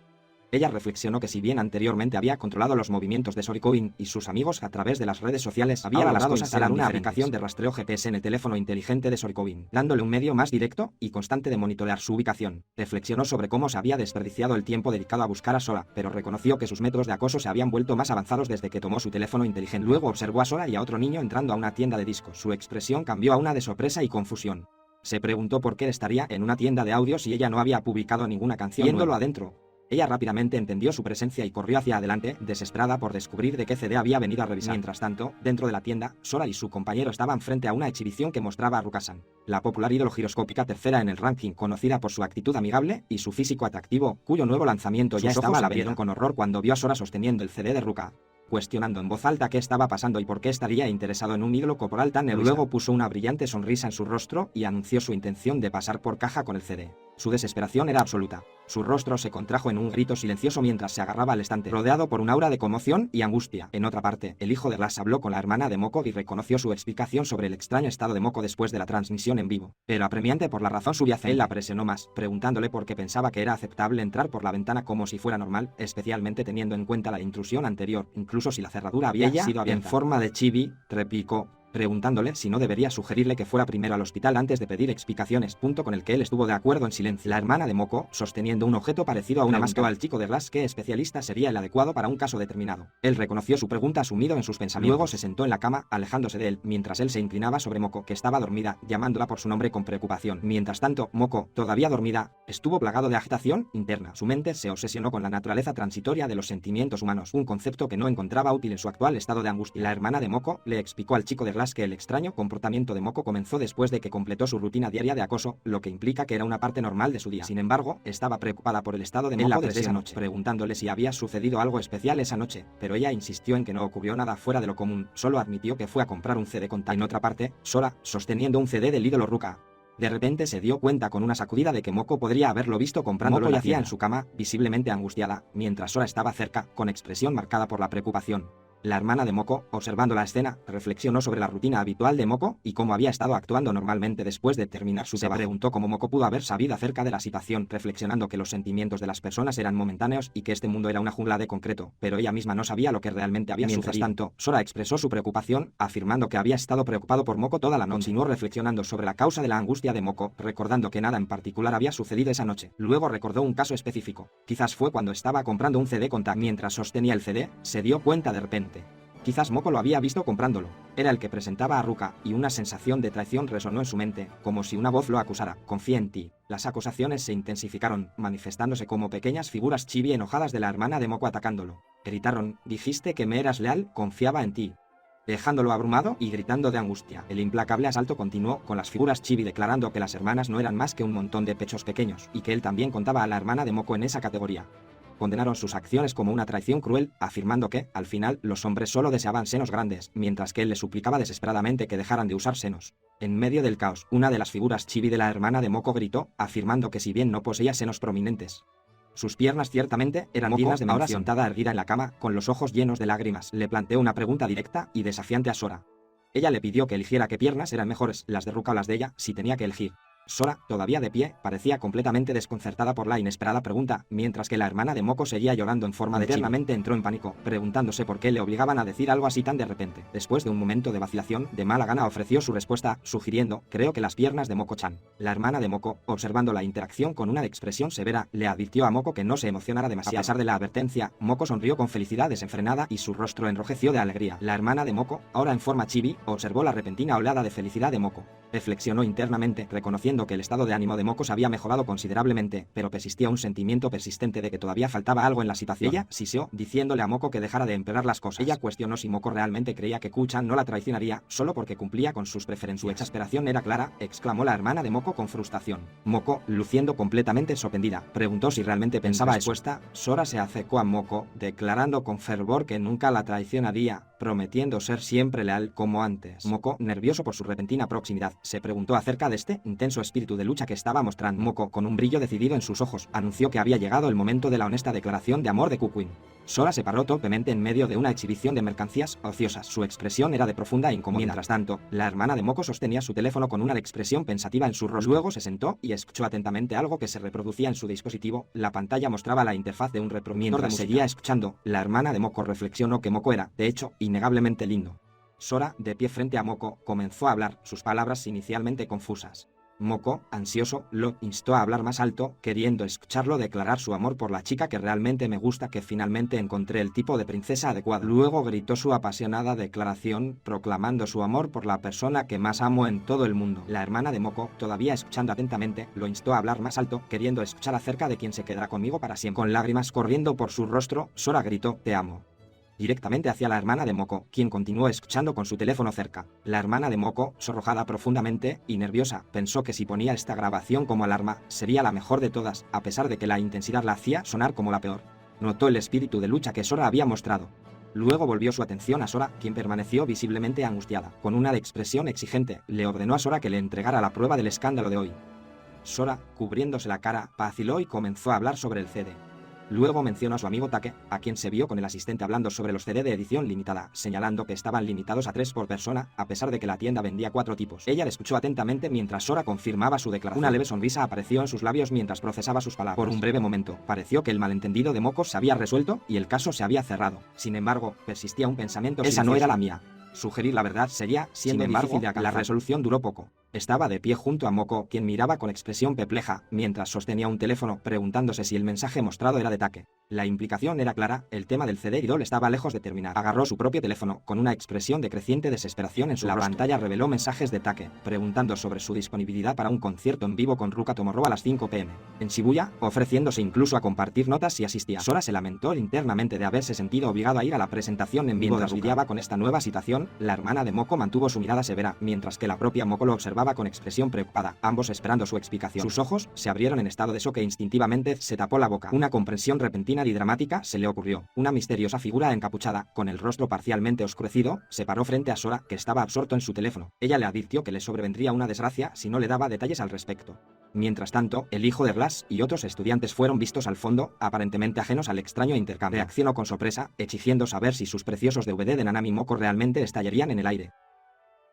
Speaker 1: Ella reflexionó que si bien anteriormente había controlado los movimientos de Sorikoin y sus amigos a través de las redes sociales, había logrado instalar una aplicación de rastreo GPS en el teléfono inteligente de Sorikoin, dándole un medio más directo y constante de monitorear su ubicación. Reflexionó sobre cómo se había desperdiciado el tiempo dedicado a buscar a Sora, pero reconoció que sus métodos de acoso se habían vuelto más avanzados desde que tomó su teléfono inteligente. Luego observó a Sora y a otro niño entrando a una tienda de discos. Su expresión cambió a una de sorpresa y confusión. Se preguntó por qué estaría en una tienda de audio si ella no había publicado ninguna canción. Viéndolo adentro, ella rápidamente entendió su presencia y corrió hacia adelante, desesperada por descubrir de qué CD había venido a revisar. Mientras tanto, dentro de la tienda, Sora y su compañero estaban frente a una exhibición que mostraba a Ruka-san, la popular ídolo giroscópica tercera en el ranking, conocida por su actitud amigable y su físico atractivo, cuyo nuevo lanzamiento ya estaba a la venta. Con horror cuando vio a Sora sosteniendo el CD de Ruka, cuestionando en voz alta qué estaba pasando y por qué estaría interesado en un ídolo corporal tan egoísta. Luego puso una brillante sonrisa en su rostro y anunció su intención de pasar por caja con el CD. Su desesperación era absoluta. Su rostro se contrajo en un grito silencioso mientras se agarraba al estante, rodeado por un aura de conmoción y angustia. En otra parte, el hijo de Glass habló con la hermana de Moko y reconoció su explicación sobre el extraño estado de Moko después de la transmisión en vivo. Pero apremiante por la razón subyacente, él la presionó más, preguntándole por qué pensaba que era aceptable entrar por la ventana como si fuera normal, especialmente teniendo en cuenta la intrusión anterior, incluso si la cerradura había sido abierta. En forma de chibi, replicó, preguntándole si no debería sugerirle que fuera primero al hospital antes de pedir explicaciones, punto con el que él estuvo de acuerdo en silencio. La hermana de Moko, sosteniendo un objeto parecido a una máscara, al chico de Glass qué especialista sería el adecuado para un caso determinado. Él reconoció su pregunta sumido en sus pensamientos. Luego se sentó en la cama, alejándose de él, mientras él se inclinaba sobre Moko, que estaba dormida, llamándola por su nombre con preocupación. Mientras tanto, Moko, todavía dormida, estuvo plagado de agitación interna. Su mente se obsesionó con la naturaleza transitoria de los sentimientos humanos, un concepto que no encontraba útil en su actual estado de angustia. La hermana de Moko le explicó al chico de Glass que el extraño comportamiento de Moko comenzó después de que completó su rutina diaria de acoso, lo que implica que era una parte normal de su día. Sin embargo, estaba preocupada por el estado de Moko desde esa noche, preguntándole si había sucedido algo especial esa noche, pero ella insistió en que no ocurrió nada fuera de lo común, solo admitió que fue a comprar un CD con tag. En otra parte, Sora, sosteniendo un CD del ídolo Ruka, de repente se dio cuenta con una sacudida de que Moko podría haberlo visto comprándolo. Moko yacía en su cama, visiblemente angustiada, mientras Sora estaba cerca, con expresión marcada por la preocupación. La hermana de Moko, observando la escena, reflexionó sobre la rutina habitual de Moko y cómo había estado actuando normalmente después de terminar su trabajo. Se preguntó cómo Moko pudo haber sabido acerca de la situación, reflexionando que los sentimientos de las personas eran momentáneos y que este mundo era una jungla de concreto, pero ella misma no sabía lo que realmente había sucedido. Mientras tanto, Sora expresó su preocupación, afirmando que había estado preocupado por Moko toda la noche. Continuó reflexionando sobre la causa de la angustia de Moko, recordando que nada en particular había sucedido esa noche. Luego recordó un caso específico. Quizás fue cuando estaba comprando un CD con tag. Mientras sostenía el CD, se dio cuenta de repente Quizás Moko lo había visto comprándolo. Era el que presentaba a Ruka, y una sensación de traición resonó en su mente, como si una voz lo acusara. Confía en ti. Las acusaciones se intensificaron, manifestándose como pequeñas figuras chibi enojadas de la hermana de Moko atacándolo. Gritaron, dijiste que me eras leal, confiaba en ti. Dejándolo abrumado y gritando de angustia. El implacable asalto continuó, con las figuras chibi declarando que las hermanas no eran más que un montón de pechos pequeños, y que él también contaba a la hermana de Moko en esa categoría. Condenaron sus acciones como una traición cruel, afirmando que, al final, los hombres solo deseaban senos grandes, mientras que él les suplicaba desesperadamente que dejaran de usar senos. En medio del caos, una de las figuras chibi de la hermana de Moko gritó, afirmando que si bien no poseía senos prominentes, sus piernas ciertamente eran dignas de mención. Ahora sentada erguida en la cama, con los ojos llenos de lágrimas, le planteó una pregunta directa y desafiante a Sora. Ella le pidió que eligiera qué piernas eran mejores, las de Ruka o las de ella, si tenía que elegir. Sora, todavía de pie, parecía completamente desconcertada por la inesperada pregunta, mientras que la hermana de Moko seguía llorando en forma de chibi. Internamente entró en pánico, preguntándose por qué le obligaban a decir algo así tan de repente. Después de un momento de vacilación, de mala gana ofreció su respuesta, sugiriendo, creo que las piernas de Moko-chan. La hermana de Moko, observando la interacción con una expresión severa, le advirtió a Moko que no se emocionara demasiado. A pesar de la advertencia, Moko sonrió con felicidad desenfrenada y su rostro enrojeció de alegría. La hermana de Moko, ahora en forma chibi, observó la repentina oleada de felicidad de Moko. Reflexionó internamente, reconociendo que el estado de ánimo de Moko se había mejorado considerablemente, pero persistía un sentimiento persistente de que todavía faltaba algo en la situación. Ella siseó, diciéndole a Moko que dejara de empeorar las cosas. Ella cuestionó si Moko realmente creía que Ku-chan no la traicionaría, solo porque cumplía con sus preferencias. Su exasperación era clara, exclamó la hermana de Moko con frustración. Moko, luciendo completamente sorprendida, preguntó si realmente pensaba eso. Respuesta, Sora se acercó a Moko, declarando con fervor que nunca la traicionaría, prometiendo ser siempre leal como antes. Moko, nervioso por su repentina proximidad, se preguntó acerca de este intenso espíritu de lucha que estaba mostrando. Moko, con un brillo decidido en sus ojos, anunció que había llegado el momento de la honesta declaración de amor de Kuquin. Sora se paró torpemente en medio de una exhibición de mercancías ociosas. Su expresión era de profunda incomodidad. Mientras tanto, la hermana de Moko sostenía su teléfono con una expresión pensativa en su rostro. Luego se sentó y escuchó atentamente algo que se reproducía en su dispositivo. La pantalla mostraba la interfaz de un reproductor. Mientras seguía escuchando, la hermana de Moko reflexionó que Moko era, de hecho, innegablemente lindo. Sora, de pie frente a Moko, comenzó a hablar, sus palabras inicialmente confusas. Moko, ansioso, lo instó a hablar más alto, queriendo escucharlo declarar su amor por la chica que realmente me gusta, que finalmente encontré el tipo de princesa adecuado. Luego gritó su apasionada declaración, proclamando su amor por la persona que más amo en todo el mundo. La hermana de Moko, todavía escuchando atentamente, lo instó a hablar más alto, queriendo escuchar acerca de quien se quedará conmigo para siempre. Con lágrimas corriendo por su rostro, Sora gritó, te amo. Directamente hacia la hermana de Moko, quien continuó escuchando con su teléfono cerca. La hermana de Moko, sonrojada profundamente y nerviosa, pensó que si ponía esta grabación como alarma, sería la mejor de todas, a pesar de que la intensidad la hacía sonar como la peor. Notó el espíritu de lucha que Sora había mostrado. Luego volvió su atención a Sora, quien permaneció visiblemente angustiada. Con una expresión exigente, le ordenó a Sora que le entregara la prueba del escándalo de hoy. Sora, cubriéndose la cara, vaciló y comenzó a hablar sobre el CD. Luego mencionó a su amigo Take, a quien se vio con el asistente hablando sobre los CD de edición limitada, señalando que estaban limitados a 3 por persona, a pesar de que la tienda vendía 4 tipos. Ella le escuchó atentamente mientras Sora confirmaba su declaración. Una leve sonrisa apareció en sus labios mientras procesaba sus palabras. Por un breve momento, pareció que el malentendido de Moko se había resuelto y el caso se había cerrado. Sin embargo, persistía un pensamiento silencioso. Esa no era la mía. Sugerir la verdad sería, sin embargo, difícil de alcanzar. La resolución duró poco. Estaba de pie junto a Moko, quien miraba con expresión perpleja, mientras sostenía un teléfono, preguntándose si el mensaje mostrado era de Take. La implicación era clara, el tema del CD Idol estaba lejos de terminar. Agarró su propio teléfono, con una expresión de creciente desesperación en su rostro. La pantalla reveló mensajes de Take, preguntando sobre su disponibilidad para un concierto en vivo con Ruka Tomorrow a las 5 p.m. en Shibuya, ofreciéndose incluso a compartir notas si asistía. Sora se lamentó internamente de haberse sentido obligado a ir a la presentación en vivo. Mientras lidiaba con esta nueva situación, la hermana de Moko mantuvo su mirada severa, mientras que la propia Moko lo observaba con expresión preocupada, ambos esperando su explicación. Sus ojos se abrieron en estado de shock e instintivamente se tapó la boca. Una comprensión repentina y dramática se le ocurrió. Una misteriosa figura encapuchada, con el rostro parcialmente oscurecido, se paró frente a Sora, que estaba absorto en su teléfono. Ella le advirtió que le sobrevendría una desgracia si no le daba detalles al respecto. Mientras tanto, el hijo de Glass y otros estudiantes fueron vistos al fondo, aparentemente ajenos al extraño intercambio. Reaccionó con sorpresa, exigiendo saber si sus preciosos DVD de Nanami Moko realmente estallarían en el aire.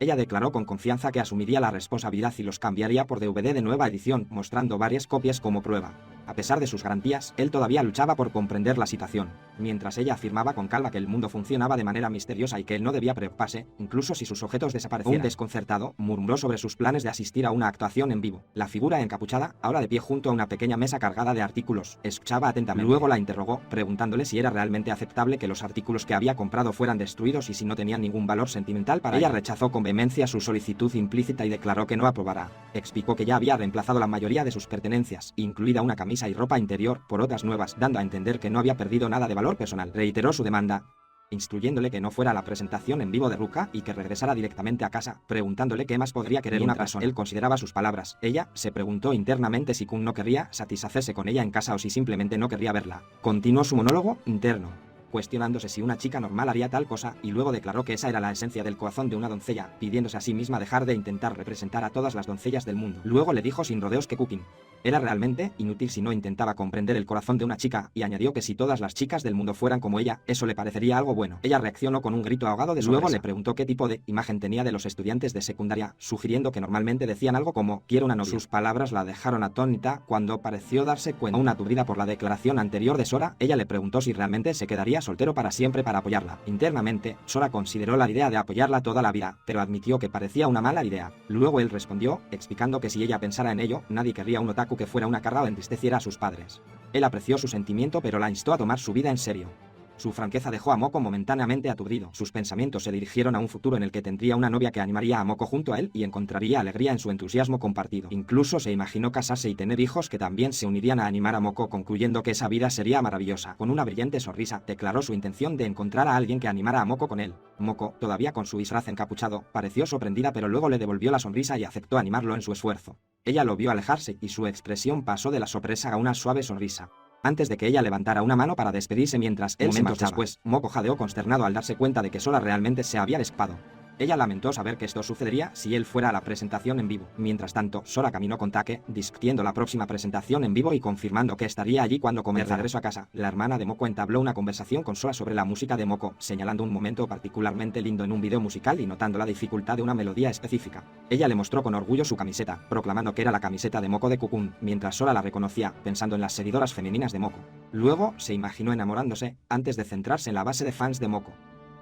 Speaker 1: Ella declaró con confianza que asumiría la responsabilidad y los cambiaría por DVD de nueva edición, mostrando varias copias como prueba. A pesar de sus garantías, él todavía luchaba por comprender la situación, mientras ella afirmaba con calma que el mundo funcionaba de manera misteriosa y que él no debía preocuparse, incluso si sus objetos desaparecieran. Un desconcertado, murmuró sobre sus planes de asistir a una actuación en vivo. La figura encapuchada, ahora de pie junto a una pequeña mesa cargada de artículos, escuchaba atentamente. Luego la interrogó, preguntándole si era realmente aceptable que los artículos que había comprado fueran destruidos y si no tenían ningún valor sentimental para ella. Rechazó con vehemencia su solicitud implícita y declaró que no aprobará. Explicó que ya había reemplazado la mayoría de sus pertenencias, incluida una camisa y ropa interior, por otras nuevas, dando a entender que no había perdido nada de valor personal. Reiteró su demanda, instruyéndole que no fuera a la presentación en vivo de Ruka y que regresara directamente a casa, preguntándole qué más podría querer una persona. Él consideraba sus palabras. Ella se preguntó internamente si Kun no querría satisfacerse con ella en casa o si simplemente no querría verla. Continuó su monólogo interno, cuestionándose si una chica normal haría tal cosa, y luego declaró que esa era la esencia del corazón de una doncella, pidiéndose a sí misma dejar de intentar representar a todas las doncellas del mundo. Luego le dijo sin rodeos que Kukin era realmente inútil si no intentaba comprender el corazón de una chica, y añadió que si todas las chicas del mundo fueran como ella, eso le parecería algo bueno. Ella reaccionó con un grito ahogado de sorpresa. Luego le preguntó qué tipo de imagen tenía de los estudiantes de secundaria, sugiriendo que normalmente decían algo como «quiero una novia». Sus palabras la dejaron atónita cuando pareció darse cuenta. Aún aturdida por la declaración anterior de Sora, ella le preguntó si realmente se quedaría soltero para siempre para apoyarla. Internamente, Sora consideró la idea de apoyarla toda la vida, pero admitió que parecía una mala idea. Luego él respondió, explicando que si ella pensara en ello, nadie querría un otaku que fuera una carga o entristeciera a sus padres. Él apreció su sentimiento pero la instó a tomar su vida en serio. Su franqueza dejó a Moko momentáneamente aturdido. Sus pensamientos se dirigieron a un futuro en el que tendría una novia que animaría a Moko junto a él y encontraría alegría en su entusiasmo compartido. Incluso se imaginó casarse y tener hijos que también se unirían a animar a Moko, concluyendo que esa vida sería maravillosa. Con una brillante sonrisa, declaró su intención de encontrar a alguien que animara a Moko con él. Moko, todavía con su disfraz encapuchado, pareció sorprendida pero luego le devolvió la sonrisa y aceptó animarlo en su esfuerzo. Ella lo vio alejarse y su expresión pasó de la sorpresa a una suave sonrisa, antes de que ella levantara una mano para despedirse mientras él se marchaba. Después, Moko jadeó consternado al darse cuenta de que Sora realmente se había despado. Ella lamentó saber que esto sucedería si él fuera a la presentación en vivo. Mientras tanto, Sora caminó con Take, discutiendo la próxima presentación en vivo y confirmando que estaría allí cuando comenzara. De regreso a casa, la hermana de Moko entabló una conversación con Sora sobre la música de Moko, señalando un momento particularmente lindo en un video musical y notando la dificultad de una melodía específica. Ella le mostró con orgullo su camiseta, proclamando que era la camiseta de Moko de Cocoon, mientras Sora la reconocía, pensando en las seguidoras femeninas de Moko. Luego, se imaginó enamorándose, antes de centrarse en la base de fans de Moko.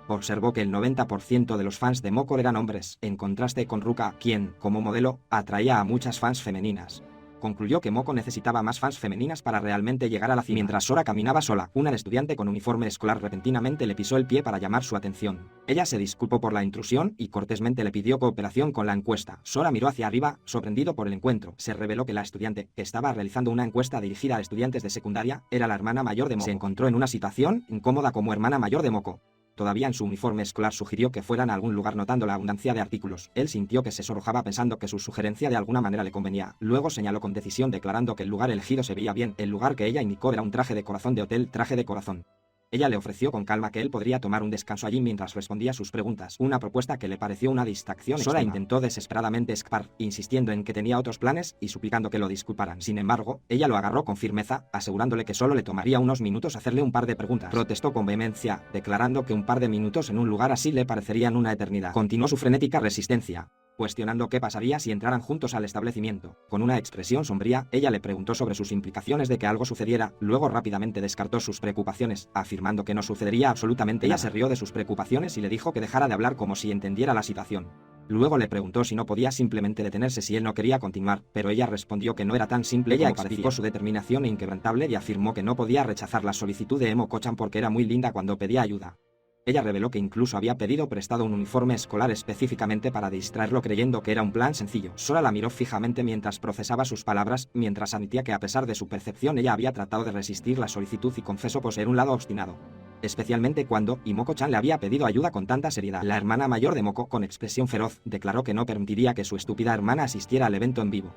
Speaker 1: Observó que el 90% de los fans de Moko eran hombres, en contraste con Ruka, quien, como modelo, atraía a muchas fans femeninas. Concluyó que Moko necesitaba más fans femeninas para realmente llegar a la cima. Mientras Sora caminaba sola, una estudiante con uniforme escolar repentinamente le pisó el pie para llamar su atención. Ella se disculpó por la intrusión y cortésmente le pidió cooperación con la encuesta. Sora miró hacia arriba, sorprendido por el encuentro. Se reveló que la estudiante, que estaba realizando una encuesta dirigida a estudiantes de secundaria, era la hermana mayor de Moko. Se encontró en una situación incómoda como hermana mayor de Moko. Todavía en su uniforme escolar sugirió que fueran a algún lugar notando la abundancia de artículos. Él sintió que se sonrojaba pensando que su sugerencia de alguna manera le convenía. Luego señaló con decisión declarando que el lugar elegido se veía bien. El lugar que ella indicó era un traje de corazón de hotel, traje de corazón. Ella le ofreció con calma que él podría tomar un descanso allí mientras respondía sus preguntas, una propuesta que le pareció una distracción. Sora intentó desesperadamente escapar, insistiendo en que tenía otros planes y suplicando que lo disculparan. Sin embargo, ella lo agarró con firmeza, asegurándole que solo le tomaría unos minutos hacerle un par de preguntas. Protestó con vehemencia, declarando que un par de minutos en un lugar así le parecerían una eternidad. Continuó su frenética resistencia, cuestionando qué pasaría si entraran juntos al establecimiento. Con una expresión sombría, ella le preguntó sobre sus implicaciones de que algo sucediera, luego rápidamente descartó sus preocupaciones, afirmando que no sucedería absolutamente nada. Ella se rió de sus preocupaciones y le dijo que dejara de hablar como si entendiera la situación. Luego le preguntó si no podía simplemente detenerse si él no quería continuar, pero ella respondió que no era tan simple. Ella explicó su determinación inquebrantable y afirmó que no podía rechazar la solicitud de Moko-chan porque era muy linda cuando pedía ayuda. Ella reveló que incluso había pedido prestado un uniforme escolar específicamente para distraerlo creyendo que era un plan sencillo. Sora la miró fijamente mientras procesaba sus palabras, mientras admitía que a pesar de su percepción ella había tratado de resistir la solicitud y confesó poseer un lado obstinado. Especialmente cuando Moko-chan le había pedido ayuda con tanta seriedad. La hermana mayor de Moko, con expresión feroz, declaró que no permitiría que su estúpida hermana asistiera al evento en vivo,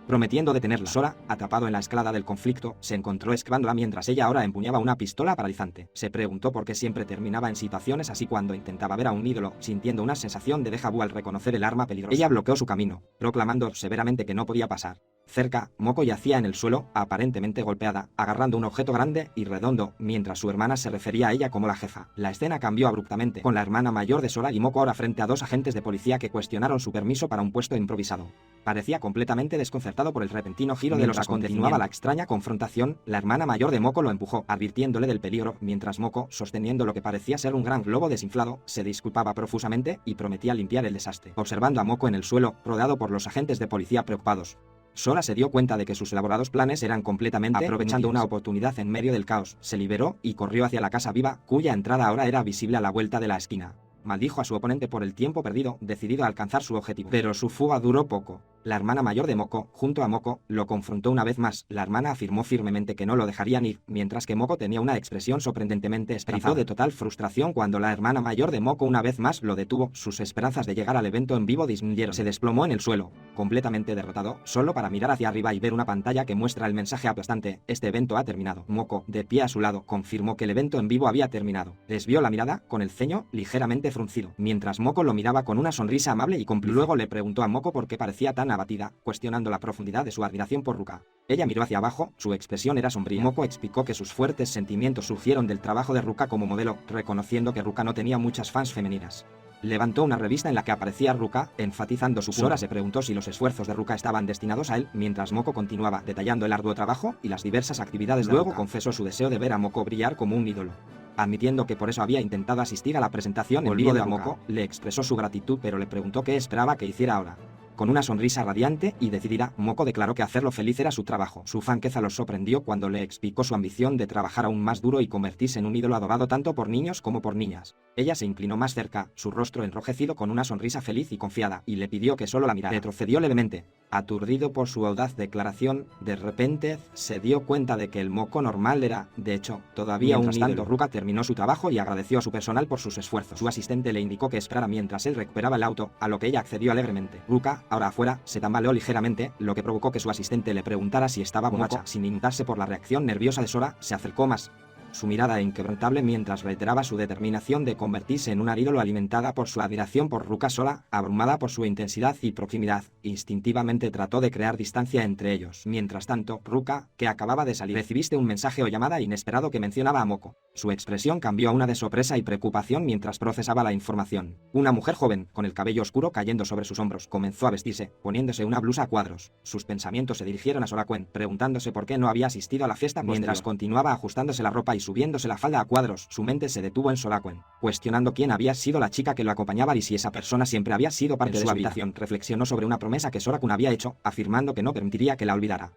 Speaker 1: prometiendo detenerla. Sora, atrapado en la escalada del conflicto, se encontró esquivándola mientras ella ahora empuñaba una pistola paralizante. Se preguntó por qué siempre terminaba en situaciones así cuando intentaba ver a un ídolo, sintiendo una sensación de déjà vu al reconocer el arma peligrosa. Ella bloqueó su camino, proclamando severamente que no podía pasar. Cerca, Moko yacía en el suelo, aparentemente golpeada, agarrando un objeto grande y redondo, mientras su hermana se refería a ella como la jefa. La escena cambió abruptamente, con la hermana mayor de Sora y Moko ahora frente a dos agentes de policía que cuestionaron su permiso para un puesto improvisado. Parecía completamente desconcertado por el repentino giro de los acontecimientos. Continuaba la extraña confrontación, la hermana mayor de Moko lo empujó, advirtiéndole del peligro, mientras Moko, sosteniendo lo que parecía ser un gran globo desinflado, se disculpaba profusamente y prometía limpiar el desastre. Observando a Moko en el suelo, rodeado por los agentes de policía preocupados, Sora se dio cuenta de que sus elaborados planes eran completamente aprovechando una oportunidad en medio del caos. Se liberó y corrió hacia la casa viva, cuya entrada ahora era visible a la vuelta de la esquina. Maldijo a su oponente por el tiempo perdido, decidido a alcanzar su objetivo. Pero su fuga duró poco. La hermana mayor de Moko, junto a Moko, lo confrontó una vez más. La hermana afirmó firmemente que no lo dejarían ir, mientras que Moko tenía una expresión sorprendentemente esperanzada. De total frustración cuando la hermana mayor de Moko una vez más lo detuvo. Sus esperanzas de llegar al evento en vivo disminuyeron. Se desplomó en el suelo, completamente derrotado, solo para mirar hacia arriba y ver una pantalla que muestra el mensaje aplastante: este evento ha terminado. Moko, de pie a su lado, confirmó que el evento en vivo había terminado. Desvió la mirada, con el ceño ligeramente fruncido, mientras Moko lo miraba con una sonrisa amable y cómplice. Luego le preguntó a Moko por qué parecía tan abatida, cuestionando la profundidad de su admiración por Ruka. Ella miró hacia abajo, su expresión era sombría. Moko explicó que sus fuertes sentimientos surgieron del trabajo de Ruka como modelo, reconociendo que Ruka no tenía muchas fans femeninas. Levantó una revista en la que aparecía Ruka, enfatizando su punto. Sora se preguntó si los esfuerzos de Ruka estaban destinados a él, mientras Moko continuaba detallando el arduo trabajo y las diversas actividades de Ruka. Luego confesó su deseo de ver a Moko brillar como un ídolo. Admitiendo que por eso había intentado asistir a la presentación en vivo de Moko, le expresó su gratitud, pero le preguntó qué esperaba que hiciera ahora. Con una sonrisa radiante y decidida, Moko declaró que hacerlo feliz era su trabajo. Su franqueza los sorprendió cuando le explicó su ambición de trabajar aún más duro y convertirse en un ídolo adorado tanto por niños como por niñas. Ella se inclinó más cerca, su rostro enrojecido con una sonrisa feliz y confiada, y le pidió que solo la mirara. Retrocedió levemente. Aturdido por su audaz declaración, de repente se dio cuenta de que el Moko normal era, de hecho, todavía un ídolo. Mientras tanto, Ruka terminó su trabajo y agradeció a su personal por sus esfuerzos. Su asistente le indicó que esperara mientras él recuperaba el auto, a lo que ella accedió alegremente. Ruka, ahora afuera, se tambaleó ligeramente, lo que provocó que su asistente le preguntara si estaba borracha. Sin inmutarse por la reacción nerviosa de Sora, se acercó más. Su mirada inquebrantable mientras reiteraba su determinación de convertirse en una ídolo alimentada por su admiración por Ruka. Sora, abrumada por su intensidad y proximidad, instintivamente trató de crear distancia entre ellos. Mientras tanto, Ruka, que acababa de salir, recibiste un mensaje o llamada inesperado que mencionaba a Moko. Su expresión cambió a una de sorpresa y preocupación mientras procesaba la información. Una mujer joven, con el cabello oscuro cayendo sobre sus hombros, comenzó a vestirse, poniéndose una blusa a cuadros. Sus pensamientos se dirigieron a Sorakuen, preguntándose por qué no había asistido a la fiesta mientras continuaba ajustándose la ropa y subiéndose la falda a cuadros. Su mente se detuvo en Sorakuen, cuestionando quién había sido la chica que lo acompañaba y si esa persona siempre había sido parte de su habitación. Reflexionó sobre una promesa que Sorakuen había hecho, afirmando que no permitiría que la olvidara.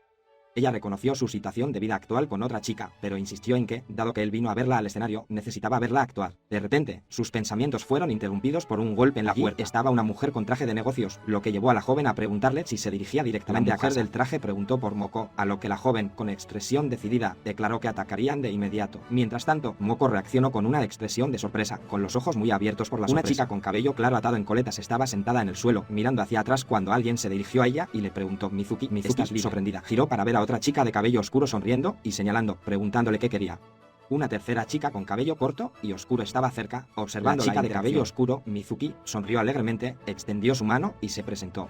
Speaker 1: Ella reconoció su situación de vida actual con otra chica, pero insistió en que, dado que él vino a verla al escenario, necesitaba verla actuar. De repente, sus pensamientos fueron interrumpidos por un golpe en la puerta. Estaba una mujer con traje de negocios, lo que llevó a la joven a preguntarle si se dirigía directamente a casa. La mujer del traje preguntó por Moko, a lo que la joven, con expresión decidida, declaró que atacarían de inmediato. Mientras tanto, Moko reaccionó con una expresión de sorpresa, con los ojos muy abiertos por la sorpresa. Una chica con cabello claro atado en coletas estaba sentada en el suelo, mirando hacia atrás cuando alguien se dirigió a ella y le preguntó: Mizuki, ¿estás libre? Sorprendida, giró para ver a otra chica de cabello oscuro sonriendo y señalando, preguntándole qué quería. Una tercera chica con cabello corto y oscuro estaba cerca, observando. La chica de cabello oscuro, Mizuki, sonrió alegremente, extendió su mano y se presentó.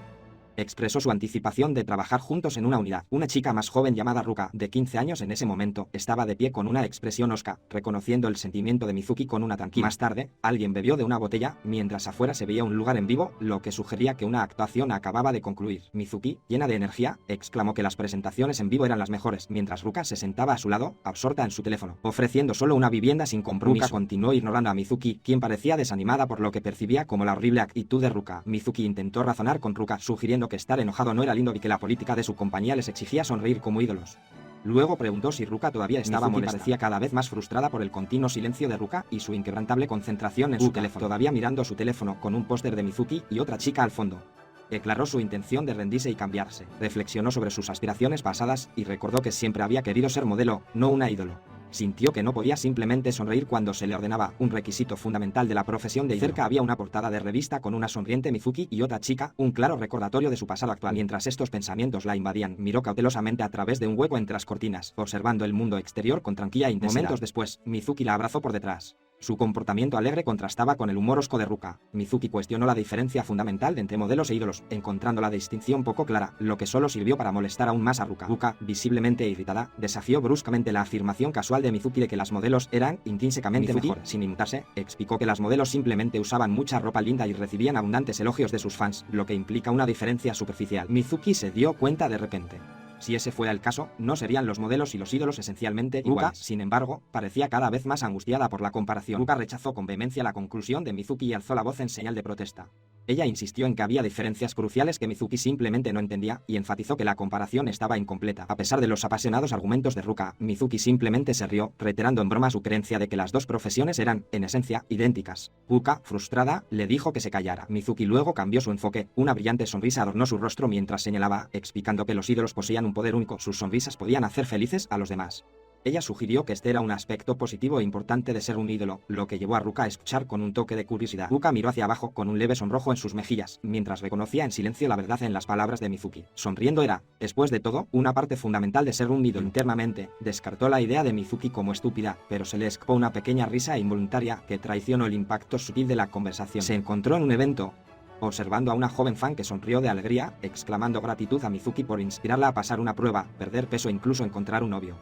Speaker 1: Expresó su anticipación de trabajar juntos en una unidad. Una chica más joven llamada Ruka, de 15 años en ese momento, estaba de pie con una expresión hosca, reconociendo el sentimiento de Mizuki con una tranquila. Más tarde, alguien bebió de una botella, mientras afuera se veía un lugar en vivo, lo que sugería que una actuación acababa de concluir. Mizuki, llena de energía, exclamó que las presentaciones en vivo eran las mejores, mientras Ruka se sentaba a su lado, absorta en su teléfono, ofreciendo solo una vivienda sin compromiso. Ruka continuó ignorando a Mizuki, quien parecía desanimada por lo que percibía como la horrible actitud de Ruka. Mizuki intentó razonar con Ruka, sugiriendo que estar enojado no era lindo y que la política de su compañía les exigía sonreír como ídolos. Luego preguntó si Ruka todavía estaba molesta. Parecía cada vez más frustrada por el continuo silencio de Ruka y su inquebrantable concentración en su teléfono. Todavía mirando su teléfono con un póster de Mizuki y otra chica al fondo. Declaró su intención de rendirse y cambiarse. Reflexionó sobre sus aspiraciones pasadas y recordó que siempre había querido ser modelo, no una ídolo. Sintió que no podía simplemente sonreír cuando se le ordenaba, un requisito fundamental de la profesión de ídolo. Cerca había una portada de revista con una sonriente Mizuki y otra chica, un claro recordatorio de su pasado actual. Mientras estos pensamientos la invadían, miró cautelosamente a través de un hueco entre las cortinas, observando el mundo exterior con tranquila intensidad. Momentos después, Mizuki la abrazó por detrás. Su comportamiento alegre contrastaba con el humor hosco de Ruka. Mizuki cuestionó la diferencia fundamental entre modelos e ídolos, encontrando la distinción poco clara, lo que solo sirvió para molestar aún más a Ruka. Ruka, visiblemente irritada, desafió bruscamente la afirmación casual de Mizuki de que las modelos eran intrínsecamente mejores. Sin inmutarse, explicó que las modelos simplemente usaban mucha ropa linda y recibían abundantes elogios de sus fans, lo que implica una diferencia superficial. Mizuki se dio cuenta de repente. Si ese fuera el caso, no serían los modelos y los ídolos esencialmente iguales. Ruka, sin embargo, parecía cada vez más angustiada por la comparación. Ruka rechazó con vehemencia la conclusión de Mizuki y alzó la voz en señal de protesta. Ella insistió en que había diferencias cruciales que Mizuki simplemente no entendía, y enfatizó que la comparación estaba incompleta. A pesar de los apasionados argumentos de Ruka, Mizuki simplemente se rió, reiterando en broma su creencia de que las dos profesiones eran, en esencia, idénticas. Ruka, frustrada, le dijo que se callara. Mizuki luego cambió su enfoque. Una brillante sonrisa adornó su rostro mientras señalaba, explicando que los ídolos poseían un poder único. Sus sonrisas podían hacer felices a los demás. Ella sugirió que este era un aspecto positivo e importante de ser un ídolo, lo que llevó a Ruka a escuchar con un toque de curiosidad. Ruka miró hacia abajo con un leve sonrojo en sus mejillas, mientras reconocía en silencio la verdad en las palabras de Mizuki. Sonriendo era, después de todo, una parte fundamental de ser un ídolo. Internamente, descartó la idea de Mizuki como estúpida, pero se le escapó una pequeña risa involuntaria que traicionó el impacto sutil de la conversación. Se encontró en un evento, observando a una joven fan que sonrió de alegría, exclamando gratitud a Mizuki por inspirarla a pasar una prueba, perder peso e incluso encontrar un novio.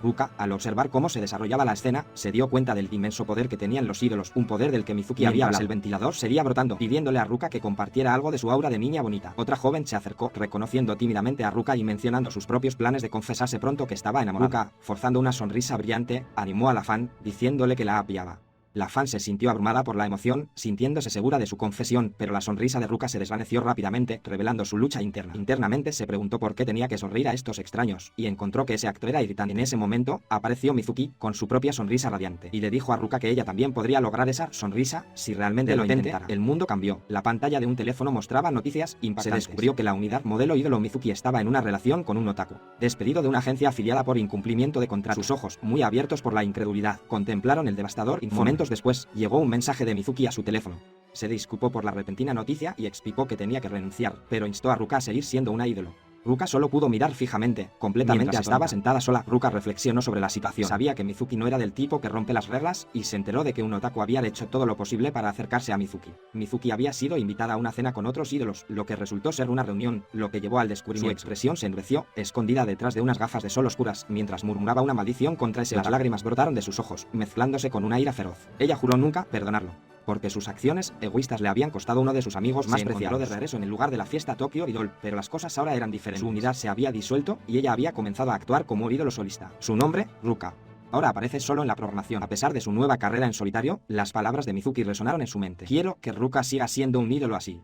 Speaker 1: Ruka, al observar cómo se desarrollaba la escena, se dio cuenta del inmenso poder que tenían los ídolos, un poder del que Mizuki había hablado. El ventilador seguía brotando, pidiéndole a Ruka que compartiera algo de su aura de niña bonita. Otra joven se acercó, reconociendo tímidamente a Ruka y mencionando sus propios planes de confesarse pronto que estaba enamorada. Ruka, forzando una sonrisa brillante, animó a la fan, diciéndole que la apoyaba. La fan se sintió abrumada por la emoción, sintiéndose segura de su confesión, pero la sonrisa de Ruka se desvaneció rápidamente, revelando su lucha interna. Internamente se preguntó por qué tenía que sonreír a estos extraños, y encontró que ese acto era irritante. En ese momento, apareció Mizuki, con su propia sonrisa radiante, y le dijo a Ruka que ella también podría lograr esa sonrisa si realmente lo intentara. El mundo cambió. La pantalla de un teléfono mostraba noticias impactantes. Se descubrió que la unidad modelo ídolo Mizuki estaba en una relación con un otaku, despedido de una agencia afiliada por incumplimiento de contrato. Sus ojos, muy abiertos por la incredulidad, contemplaron el devastador informe. Después, llegó un mensaje de Mizuki a su teléfono. Se disculpó por la repentina noticia y explicó que tenía que renunciar, pero instó a Ruka a seguir siendo una ídolo. Ruka solo pudo mirar fijamente, completamente. Mientras estaba sentada sola, Ruka reflexionó sobre la situación. Sabía que Mizuki no era del tipo que rompe las reglas, y se enteró de que un otaku había hecho todo lo posible para acercarse a Mizuki. Mizuki había sido invitada a una cena con otros ídolos, lo que resultó ser una reunión, lo que llevó al descubrimiento. Su expresión se endureció, escondida detrás de unas gafas de sol oscuras, mientras murmuraba una maldición contra ese otaku. Las lágrimas brotaron de sus ojos, mezclándose con una ira feroz. Ella juró nunca perdonarlo, porque sus acciones egoístas le habían costado uno de sus amigos más preciados. De regreso en el lugar de la fiesta Tokyo Idol, pero las cosas ahora eran diferentes. Su unidad se había disuelto y ella había comenzado a actuar como un ídolo solista. Su nombre, Ruka, ahora aparece solo en la programación. A pesar de su nueva carrera en solitario, las palabras de Mizuki resonaron en su mente. Quiero que Ruka siga siendo un ídolo así.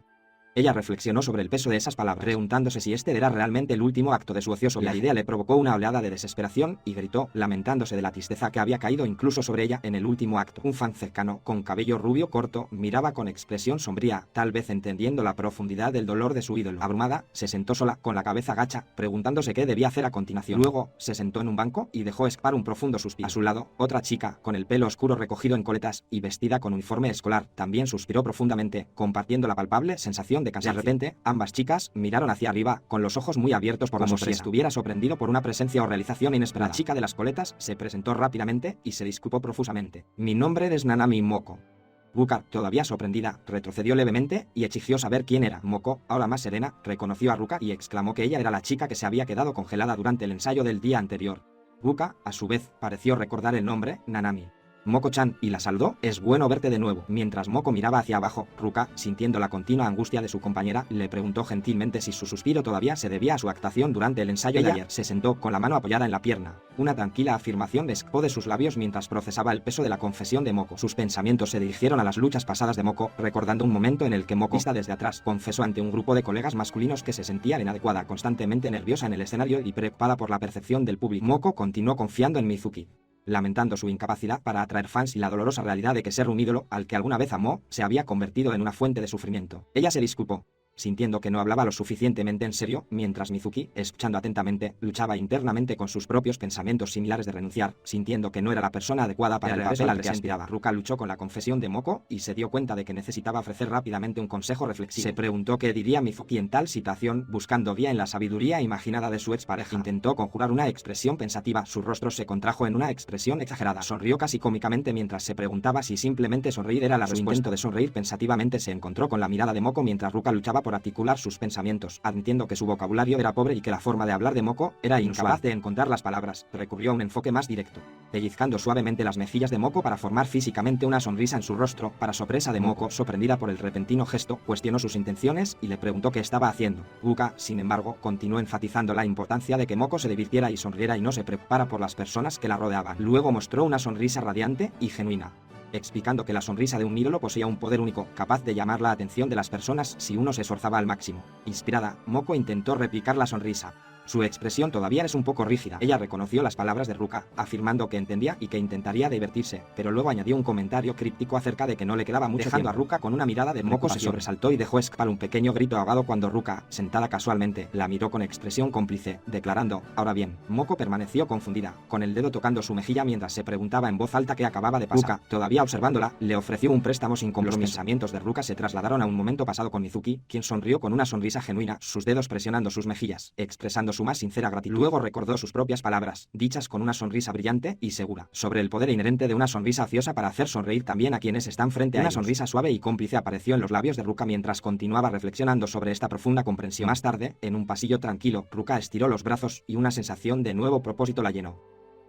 Speaker 1: Ella reflexionó sobre el peso de esas palabras, preguntándose si este era realmente el último acto de su ocioso viaje. La idea le provocó una oleada de desesperación y gritó, lamentándose de la tristeza que había caído incluso sobre ella en el último acto. Un fan cercano, con cabello rubio corto, miraba con expresión sombría, tal vez entendiendo la profundidad del dolor de su ídolo. Abrumada, se sentó sola, con la cabeza gacha, preguntándose qué debía hacer a continuación. Luego, se sentó en un banco y dejó escapar un profundo suspiro. A su lado, otra chica, con el pelo oscuro recogido en coletas y vestida con uniforme escolar, también suspiró profundamente, compartiendo la palpable sensación de cansancio. De repente, ambas chicas miraron hacia arriba, con los ojos muy abiertos por la sorpresa. Como si estuviera sorprendido por una presencia o realización inesperada. La chica de las coletas se presentó rápidamente y se disculpó profusamente. Mi nombre es Nanami Moko. Ruka, todavía sorprendida, retrocedió levemente y exigió saber quién era. Moko, ahora más serena, reconoció a Ruka y exclamó que ella era la chica que se había quedado congelada durante el ensayo del día anterior. Ruka, a su vez, pareció recordar el nombre, Nanami. Moko-chan, y la saludó. Es bueno verte de nuevo. Mientras Moko miraba hacia abajo, Ruka, sintiendo la continua angustia de su compañera, le preguntó gentilmente si su suspiro todavía se debía a su actuación durante el ensayo de ayer. Se sentó con la mano apoyada en la pierna. Una tranquila afirmación le escapó de sus labios mientras procesaba el peso de la confesión de Moko. Sus pensamientos se dirigieron a las luchas pasadas de Moko, recordando un momento en el que Moko, vista desde atrás, confesó ante un grupo de colegas masculinos que se sentían inadecuada, constantemente nerviosa en el escenario y preocupada por la percepción del público. Moko continuó confiando en Mizuki, lamentando su incapacidad para atraer fans y la dolorosa realidad de que ser un ídolo, al que alguna vez amó, se había convertido en una fuente de sufrimiento. Ella se disculpó. sintiendo que no hablaba lo suficientemente en serio, mientras Mizuki, escuchando atentamente, luchaba internamente con sus propios pensamientos similares de renunciar, sintiendo que no era la persona adecuada para el papel al que aspiraba. Ruka luchó con la confesión de Moko y se dio cuenta de que necesitaba ofrecer rápidamente un consejo reflexivo. Se preguntó qué diría Mizuki en tal situación, buscando vía en la sabiduría imaginada de su expareja. Intentó conjurar una expresión pensativa, su rostro se contrajo en una expresión exagerada. Sonrió casi cómicamente mientras se preguntaba si simplemente sonreír era la respuesta. Su intento de sonreír pensativamente se encontró con la mirada de Moko mientras Ruka luchaba por articular sus pensamientos, admitiendo que su vocabulario era pobre y que la forma de hablar de Moko era incapaz de encontrar las palabras. Recurrió a un enfoque más directo, pellizcando suavemente las mejillas de Moko para formar físicamente una sonrisa en su rostro. Para sorpresa de Moko, sorprendida por el repentino gesto, cuestionó sus intenciones y le preguntó qué estaba haciendo. Ruka, sin embargo, continuó enfatizando la importancia de que Moko se divirtiera y sonriera y no se preocupara por las personas que la rodeaban. Luego mostró una sonrisa radiante y genuina, explicando que la sonrisa de un ídolo poseía un poder único, capaz de llamar la atención de las personas si uno se esforzaba al máximo. Inspirada, Moko intentó replicar la sonrisa. Su expresión todavía es un poco rígida. Ella reconoció las palabras de Ruka, afirmando que entendía y que intentaría divertirse, pero luego añadió un comentario críptico acerca de que no le quedaba mucho tiempo. Dejando a Ruka con una mirada de Moko se sobresaltó y dejó escapar un pequeño grito ahogado cuando Ruka, sentada casualmente, la miró con expresión cómplice, declarando, ahora bien. Moko permaneció confundida, con el dedo tocando su mejilla mientras se preguntaba en voz alta qué acababa de pasar. Ruka, todavía observándola, le ofreció un préstamo sin compromiso. Los pensamientos de Ruka se trasladaron a un momento pasado con Mizuki, quien sonrió con una sonrisa genuina, sus dedos presionando sus mejillas, expresando su más sincera gratitud. Luego recordó sus propias palabras, dichas con una sonrisa brillante y segura, sobre el poder inherente de una sonrisa ociosa para hacer sonreír también a quienes están frente a ellos. Una sonrisa suave y cómplice apareció en los labios de Ruka mientras continuaba reflexionando sobre esta profunda comprensión. Más tarde, en un pasillo tranquilo, Ruka estiró los brazos y una sensación de nuevo propósito la llenó.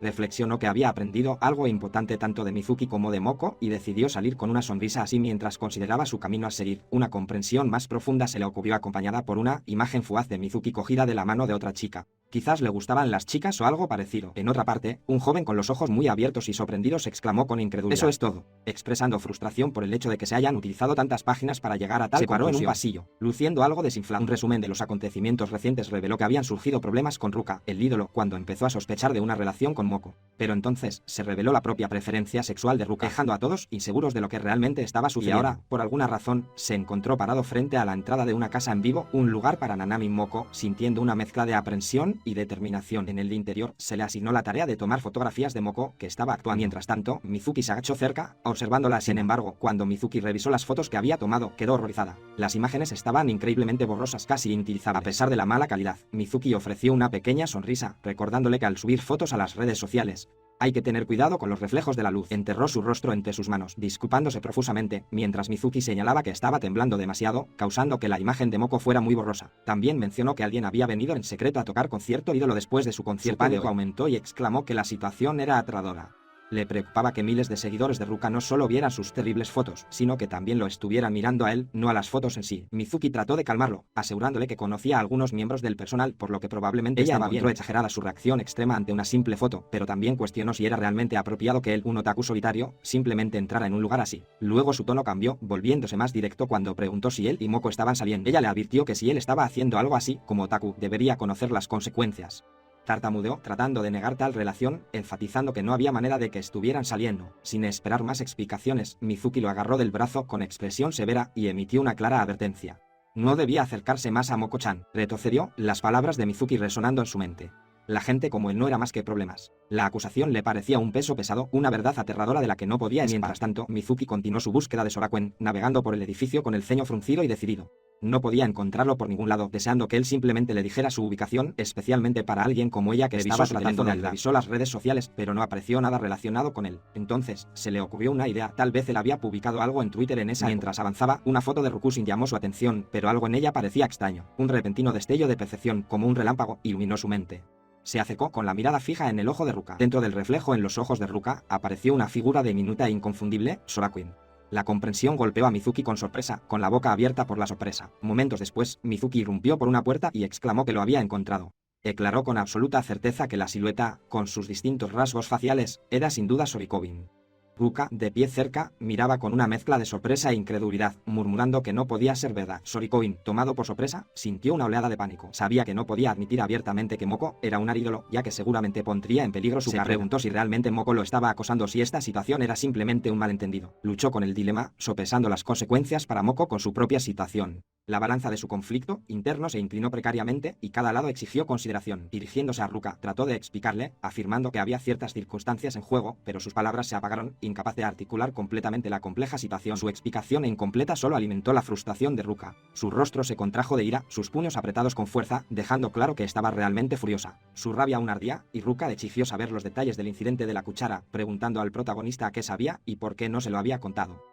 Speaker 1: Reflexionó que había aprendido algo importante tanto de Mizuki como de Moko y decidió salir con una sonrisa así mientras consideraba su camino a seguir. Una comprensión más profunda se le ocurrió acompañada por una imagen fugaz de Mizuki cogida de la mano de otra chica. Quizás le gustaban las chicas o algo parecido. En otra parte, un joven con los ojos muy abiertos y sorprendidos exclamó con incredulidad. Eso es todo, expresando frustración por el hecho de que se hayan utilizado tantas páginas para llegar a tal conclusión. Se paró en un pasillo, luciendo algo desinflado. Un resumen de los acontecimientos recientes reveló que habían surgido problemas con Ruka, el ídolo, cuando empezó a sospechar de una relación con Moko. Pero entonces, se reveló la propia preferencia sexual de Ruka, dejando a todos inseguros de lo que realmente estaba sucediendo. Y ahora, por alguna razón, se encontró parado frente a la entrada de una casa en vivo, un lugar para Nanami Moko, sintiendo una mezcla de aprensión y determinación. En el interior, se le asignó la tarea de tomar fotografías de Moko, que estaba actuando. Mientras tanto, Mizuki se agachó cerca, observándola. Sin embargo, cuando Mizuki revisó las fotos que había tomado, quedó horrorizada. Las imágenes estaban increíblemente borrosas, casi inutilizables. A pesar de la mala calidad, Mizuki ofreció una pequeña sonrisa, recordándole que al subir fotos a las redes sociales, hay que tener cuidado con los reflejos de la luz. Enterró su rostro entre sus manos, disculpándose profusamente, mientras Mizuki señalaba que estaba temblando demasiado, causando que la imagen de Moko fuera muy borrosa. También mencionó que alguien había venido en secreto a tocar con cierto ídolo después de su concierto. Su pánico aumentó y exclamó que la situación era aterradora. Le preocupaba que miles de seguidores de Ruka no solo vieran sus terribles fotos, sino que también lo estuvieran mirando a él, no a las fotos en sí. Mizuki trató de calmarlo, asegurándole que conocía a algunos miembros del personal, por lo que probablemente ella encontró exagerada su reacción extrema ante una simple foto, pero también cuestionó si era realmente apropiado que él, un otaku solitario, simplemente entrara en un lugar así. Luego su tono cambió, volviéndose más directo cuando preguntó si él y Moko estaban saliendo. Ella le advirtió que si él estaba haciendo algo así, como otaku, debería conocer las consecuencias. Tartamudeó, tratando de negar tal relación, enfatizando que no había manera de que estuvieran saliendo. Sin esperar más explicaciones, Mizuki lo agarró del brazo con expresión severa y emitió una clara advertencia. No debía acercarse más a Moko-chan. Retrocedió, las palabras de Mizuki resonando en su mente. La gente como él no era más que problemas. La acusación le parecía un peso pesado, una verdad aterradora de la que no podía escapar. Mientras tanto, Mizuki continuó su búsqueda de Sorakuen, navegando por el edificio con el ceño fruncido y decidido. No podía encontrarlo por ningún lado, deseando que él simplemente le dijera su ubicación, especialmente para alguien como ella que estaba tratando de ayudar. Revisó las redes sociales, pero no apareció nada relacionado con él. Entonces, se le ocurrió una idea, tal vez él había publicado algo en Twitter en esa. Mientras avanzaba, una foto de Rukusin llamó su atención, pero algo en ella parecía extraño. Un repentino destello de percepción, como un relámpago, iluminó su mente. Se acercó con la mirada fija en el ojo de Ruka. Dentro del reflejo en los ojos de Ruka, apareció una figura diminuta e inconfundible, Sorakuen. La comprensión golpeó a Mizuki con sorpresa, con la boca abierta por la sorpresa. Momentos después, Mizuki irrumpió por una puerta y exclamó que lo había encontrado. Declaró con absoluta certeza que la silueta, con sus distintos rasgos faciales, era sin duda Sorikobin. Ruka, de pie cerca, miraba con una mezcla de sorpresa e incredulidad, murmurando que no podía ser verdad. Sorikobin, tomado por sorpresa, sintió una oleada de pánico. Sabía que no podía admitir abiertamente que Moko era un ídolo, ya que seguramente pondría en peligro su carrera. Se preguntó si realmente Moko lo estaba acosando o si esta situación era simplemente un malentendido. Luchó con el dilema, sopesando las consecuencias para Moko con su propia situación. La balanza de su conflicto interno se inclinó precariamente y cada lado exigió consideración. Dirigiéndose a Ruka, trató de explicarle, afirmando que había ciertas circunstancias en juego, pero sus palabras se apagaron, incapaz de articular completamente la compleja situación. Su explicación incompleta solo alimentó la frustración de Ruka. Su rostro se contrajo de ira, sus puños apretados con fuerza, dejando claro que estaba realmente furiosa. Su rabia aún ardía, y Ruka exigió saber los detalles del incidente de la cuchara, preguntando al protagonista a qué sabía y por qué no se lo había contado.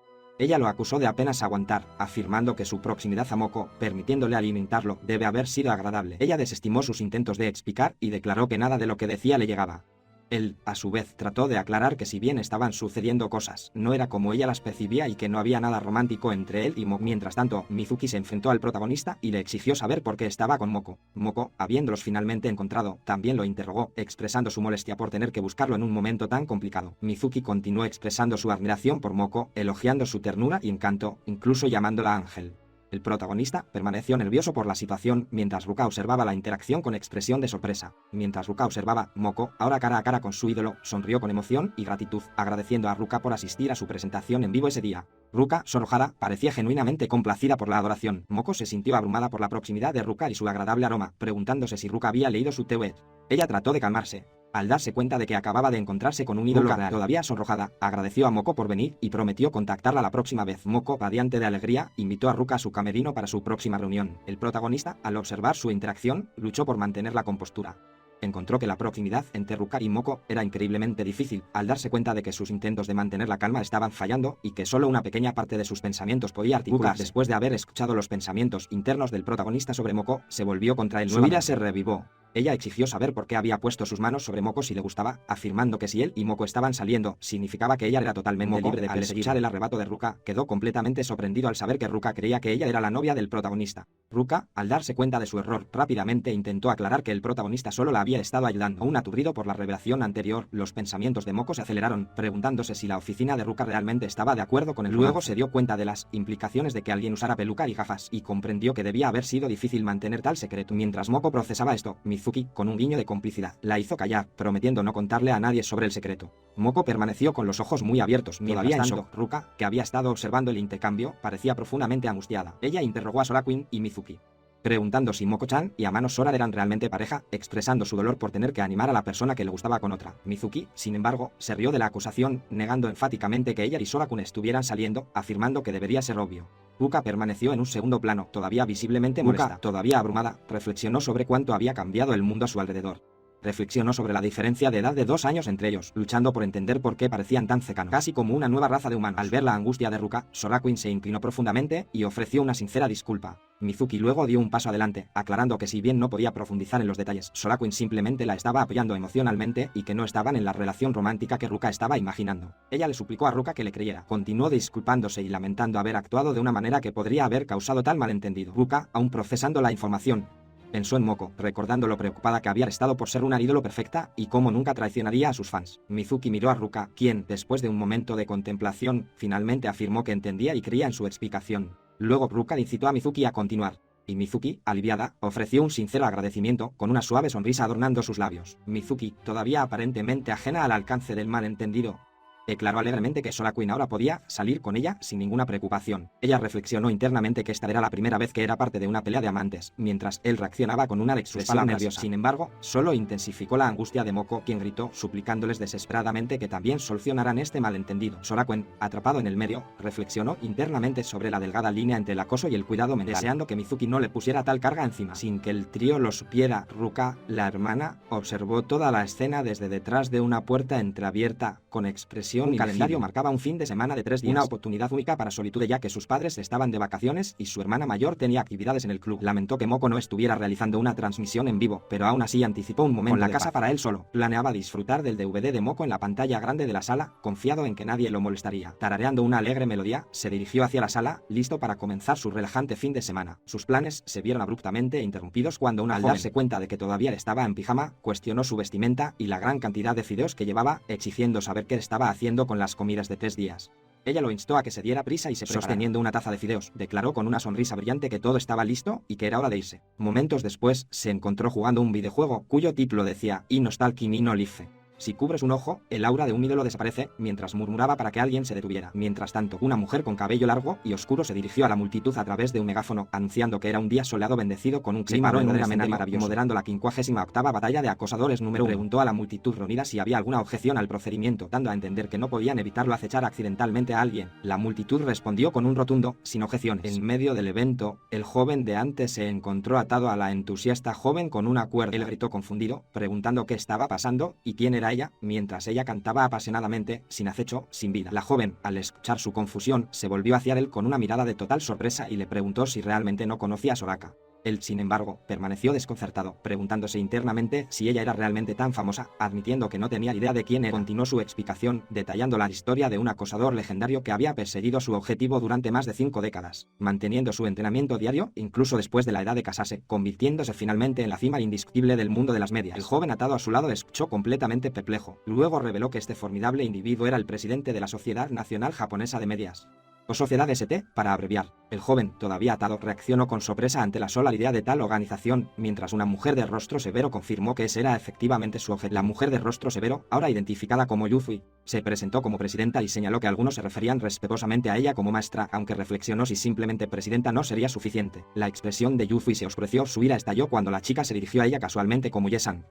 Speaker 1: Ella lo acusó de apenas aguantar, afirmando que su proximidad a Moko, permitiéndole alimentarlo, debe haber sido agradable. Ella desestimó sus intentos de explicar y declaró que nada de lo que decía le llegaba. Él, a su vez, trató de aclarar que si bien estaban sucediendo cosas, no era como ella las percibía y que no había nada romántico entre él y Moko. Mientras tanto, Mizuki se enfrentó al protagonista y le exigió saber por qué estaba con Moko. Moko, habiéndolos finalmente encontrado, también lo interrogó, expresando su molestia por tener que buscarlo en un momento tan complicado. Mizuki continuó expresando su admiración por Moko, elogiando su ternura y encanto, incluso llamándola ángel. El protagonista permaneció nervioso por la situación mientras Ruka observaba la interacción con expresión de sorpresa. Mientras Ruka observaba, Moko, ahora cara a cara con su ídolo, sonrió con emoción y gratitud, agradeciendo a Ruka por asistir a su presentación en vivo ese día. Ruka, sonrojada, parecía genuinamente complacida por la adoración. Moko se sintió abrumada por la proximidad de Ruka y su agradable aroma, preguntándose si Ruka había leído su tweet. Ella trató de calmarse. Al darse cuenta de que acababa de encontrarse con un ídolo real, todavía sonrojada, agradeció a Moko por venir y prometió contactarla la próxima vez. Moko, radiante de alegría, invitó a Ruka a su camerino para su próxima reunión. El protagonista, al observar su interacción, luchó por mantener la compostura. Encontró que la proximidad entre Ruka y Moko era increíblemente difícil, al darse cuenta de que sus intentos de mantener la calma estaban fallando y que solo una pequeña parte de sus pensamientos podía articularse. Después de haber escuchado los pensamientos internos del protagonista sobre Moko, se volvió contra él. Su ira se revivó. Ella exigió saber por qué había puesto sus manos sobre Moko si le gustaba, afirmando que si él y Moko estaban saliendo, significaba que ella era totalmente libre de perseguir. El arrebato de Ruka, quedó completamente sorprendido al saber que Ruka creía que ella era la novia del protagonista. Ruka, al darse cuenta de su error, rápidamente intentó aclarar que el protagonista solo la había estado ayudando. Aún aturdido por la revelación anterior, los pensamientos de Moko se aceleraron, preguntándose si la oficina de Ruka realmente estaba de acuerdo con él. Luego se dio cuenta de las implicaciones de que alguien usara peluca y gafas, y comprendió que debía haber sido difícil mantener tal secreto. Mientras Moko procesaba esto, Mizuki, con un guiño de complicidad, la hizo callar, prometiendo no contarle a nadie sobre el secreto. Moko permaneció con los ojos muy abiertos, todavía en shock. Ruka, que había estado observando el intercambio, parecía profundamente angustiada. Ella interrogó a Sora Queen y Mizuki, preguntando si Moko-chan y Amano Sora eran realmente pareja, expresando su dolor por tener que animar a la persona que le gustaba con otra. Mizuki, sin embargo, se rió de la acusación, negando enfáticamente que ella y Sora-kun estuvieran saliendo, afirmando que debería ser obvio. Ruka permaneció en un segundo plano, todavía visiblemente molesta. Ruka, todavía abrumada, reflexionó sobre cuánto había cambiado el mundo a su alrededor. Reflexionó sobre la diferencia de edad de 2 años entre ellos, luchando por entender por qué parecían tan cercanos, casi como una nueva raza de humanos. Al ver la angustia de Ruka, Sora Queen se inclinó profundamente y ofreció una sincera disculpa. Mizuki luego dio un paso adelante, aclarando que si bien no podía profundizar en los detalles, Sora Queen simplemente la estaba apoyando emocionalmente y que no estaban en la relación romántica que Ruka estaba imaginando. Ella le suplicó a Ruka que le creyera. Continuó disculpándose y lamentando haber actuado de una manera que podría haber causado tal malentendido. Ruka, aún procesando la información, pensó en Moko, recordando lo preocupada que había estado por ser una ídolo perfecta y cómo nunca traicionaría a sus fans. Mizuki miró a Ruka, quien, después de un momento de contemplación, finalmente afirmó que entendía y creía en su explicación. Luego Ruka incitó a Mizuki a continuar, y Mizuki, aliviada, ofreció un sincero agradecimiento, con una suave sonrisa adornando sus labios. Mizuki, todavía aparentemente ajena al alcance del malentendido, declaró alegremente que Sora Queen ahora podía salir con ella sin ninguna preocupación. Ella reflexionó internamente que esta era la primera vez que era parte de una pelea de amantes, mientras él reaccionaba con una expresión nerviosa. Sin embargo, solo intensificó la angustia de Moko, quien gritó, suplicándoles desesperadamente que también solucionaran este malentendido. Sora Queen, atrapado en el medio, reflexionó internamente sobre la delgada línea entre el acoso y el cuidado mental, deseando que Mizuki no le pusiera tal carga encima. Sin que el trío lo supiera, Ruka, la hermana, observó toda la escena desde detrás de una puerta entreabierta, con expresión. Un calendario marcaba un fin de semana de 3 días, una oportunidad única para Solitude ya que sus padres estaban de vacaciones y su hermana mayor tenía actividades en el club. Lamentó que Moko no estuviera realizando una transmisión en vivo, pero aún así anticipó un momento con la casa para él solo. Planeaba disfrutar del DVD de Moko en la pantalla grande de la sala, confiado en que nadie lo molestaría. Tarareando una alegre melodía, se dirigió hacia la sala, listo para comenzar su relajante fin de semana. Sus planes se vieron abruptamente interrumpidos cuando una joven, al darse cuenta de que todavía estaba en pijama, cuestionó su vestimenta y la gran cantidad de fideos que llevaba, exigiendo saber qué estaba haciendo con las comidas de 3 días. Ella lo instó a que se diera prisa y se preparara. Sosteniendo una taza de fideos, declaró con una sonrisa brillante que todo estaba listo y que era hora de irse. Momentos después, se encontró jugando un videojuego cuyo título decía "Nostalgia ni no Life". Si cubres un ojo, el aura de un ídolo desaparece, mientras murmuraba para que alguien se detuviera. Mientras tanto, una mujer con cabello largo y oscuro se dirigió a la multitud a través de un megáfono, anunciando que era un día soleado bendecido con un clima verdaderamente maravilloso. Moderando la 58ª batalla de acosadores número 1, preguntó a la multitud reunida si había alguna objeción al procedimiento, dando a entender que no podían evitarlo acechar accidentalmente a alguien. La multitud respondió con un rotundo, sin objeciones. En medio del evento, el joven de antes se encontró atado a la entusiasta joven con una cuerda. Él gritó confundido, preguntando qué estaba pasando y quién era ella, mientras ella cantaba apasionadamente, sin acecho, sin vida. La joven, al escuchar su confusión, se volvió hacia él con una mirada de total sorpresa y le preguntó si realmente no conocía a Soraka. Él, sin embargo, permaneció desconcertado, preguntándose internamente si ella era realmente tan famosa, admitiendo que no tenía idea de quién era. Continuó su explicación, detallando la historia de un acosador legendario que había perseguido su objetivo durante más de 5 décadas, manteniendo su entrenamiento diario, incluso después de la edad de casarse, convirtiéndose finalmente en la cima indiscutible del mundo de las medias. El joven atado a su lado escuchó completamente perplejo. Luego reveló que este formidable individuo era el presidente de la Sociedad Nacional Japonesa de Medias, o Sociedad ST, para abreviar. El joven, todavía atado, reaccionó con sorpresa ante la sola idea de tal organización, mientras una mujer de rostro severo confirmó que ese era efectivamente su objetivo. La mujer de rostro severo, ahora identificada como Yufui, se presentó como presidenta y señaló que algunos se referían respetuosamente a ella como maestra, aunque reflexionó si simplemente presidenta no sería suficiente. La expresión de Yufui se oscureció, su ira estalló cuando la chica se dirigió a ella casualmente como Ye-san,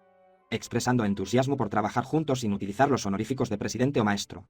Speaker 1: expresando entusiasmo por trabajar juntos sin utilizar los honoríficos de presidente o maestro.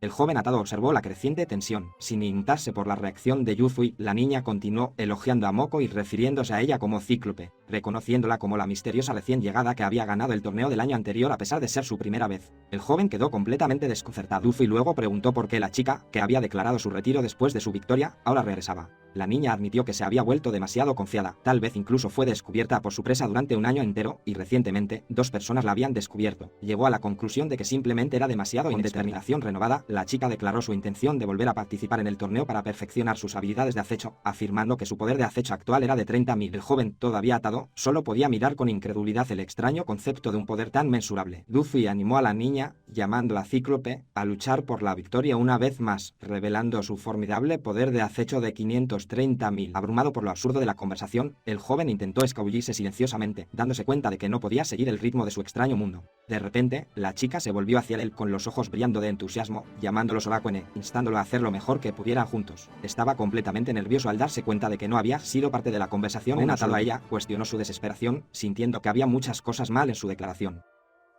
Speaker 1: El joven atado observó la creciente tensión. Sin inmutarse por la reacción de Yufui, la niña continuó elogiando a Moko y refiriéndose a ella como Cíclope, reconociéndola como la misteriosa recién llegada que había ganado el torneo del año anterior a pesar de ser su primera vez. El joven quedó completamente desconcertado. Yufui luego preguntó por qué la chica, que había declarado su retiro después de su victoria, ahora regresaba. La niña admitió que se había vuelto demasiado confiada, tal vez incluso fue descubierta por su presa durante un año entero, y recientemente, 2 personas la habían descubierto. Llegó a la conclusión de que simplemente era demasiado inexperta. Con determinación renovada, la chica declaró su intención de volver a participar en el torneo para perfeccionar sus habilidades de acecho, afirmando que su poder de acecho actual era de 30.000. El joven, todavía atado, solo podía mirar con incredulidad el extraño concepto de un poder tan mensurable. Yufui animó a la niña, llamándola Cíclope, a luchar por la victoria una vez más, revelando su formidable poder de acecho de 530.000. Abrumado por lo absurdo de la conversación, el joven intentó escabullirse silenciosamente, dándose cuenta de que no podía seguir el ritmo de su extraño mundo. De repente, la chica se volvió hacia él con los ojos brillando de entusiasmo, llamándolo Sorakune, instándolo a hacer lo mejor que pudieran juntos. Estaba completamente nervioso al darse cuenta de que no había sido parte de la conversación. Aún atado a ella, cuestionó su desesperación, sintiendo que había muchas cosas mal en su declaración.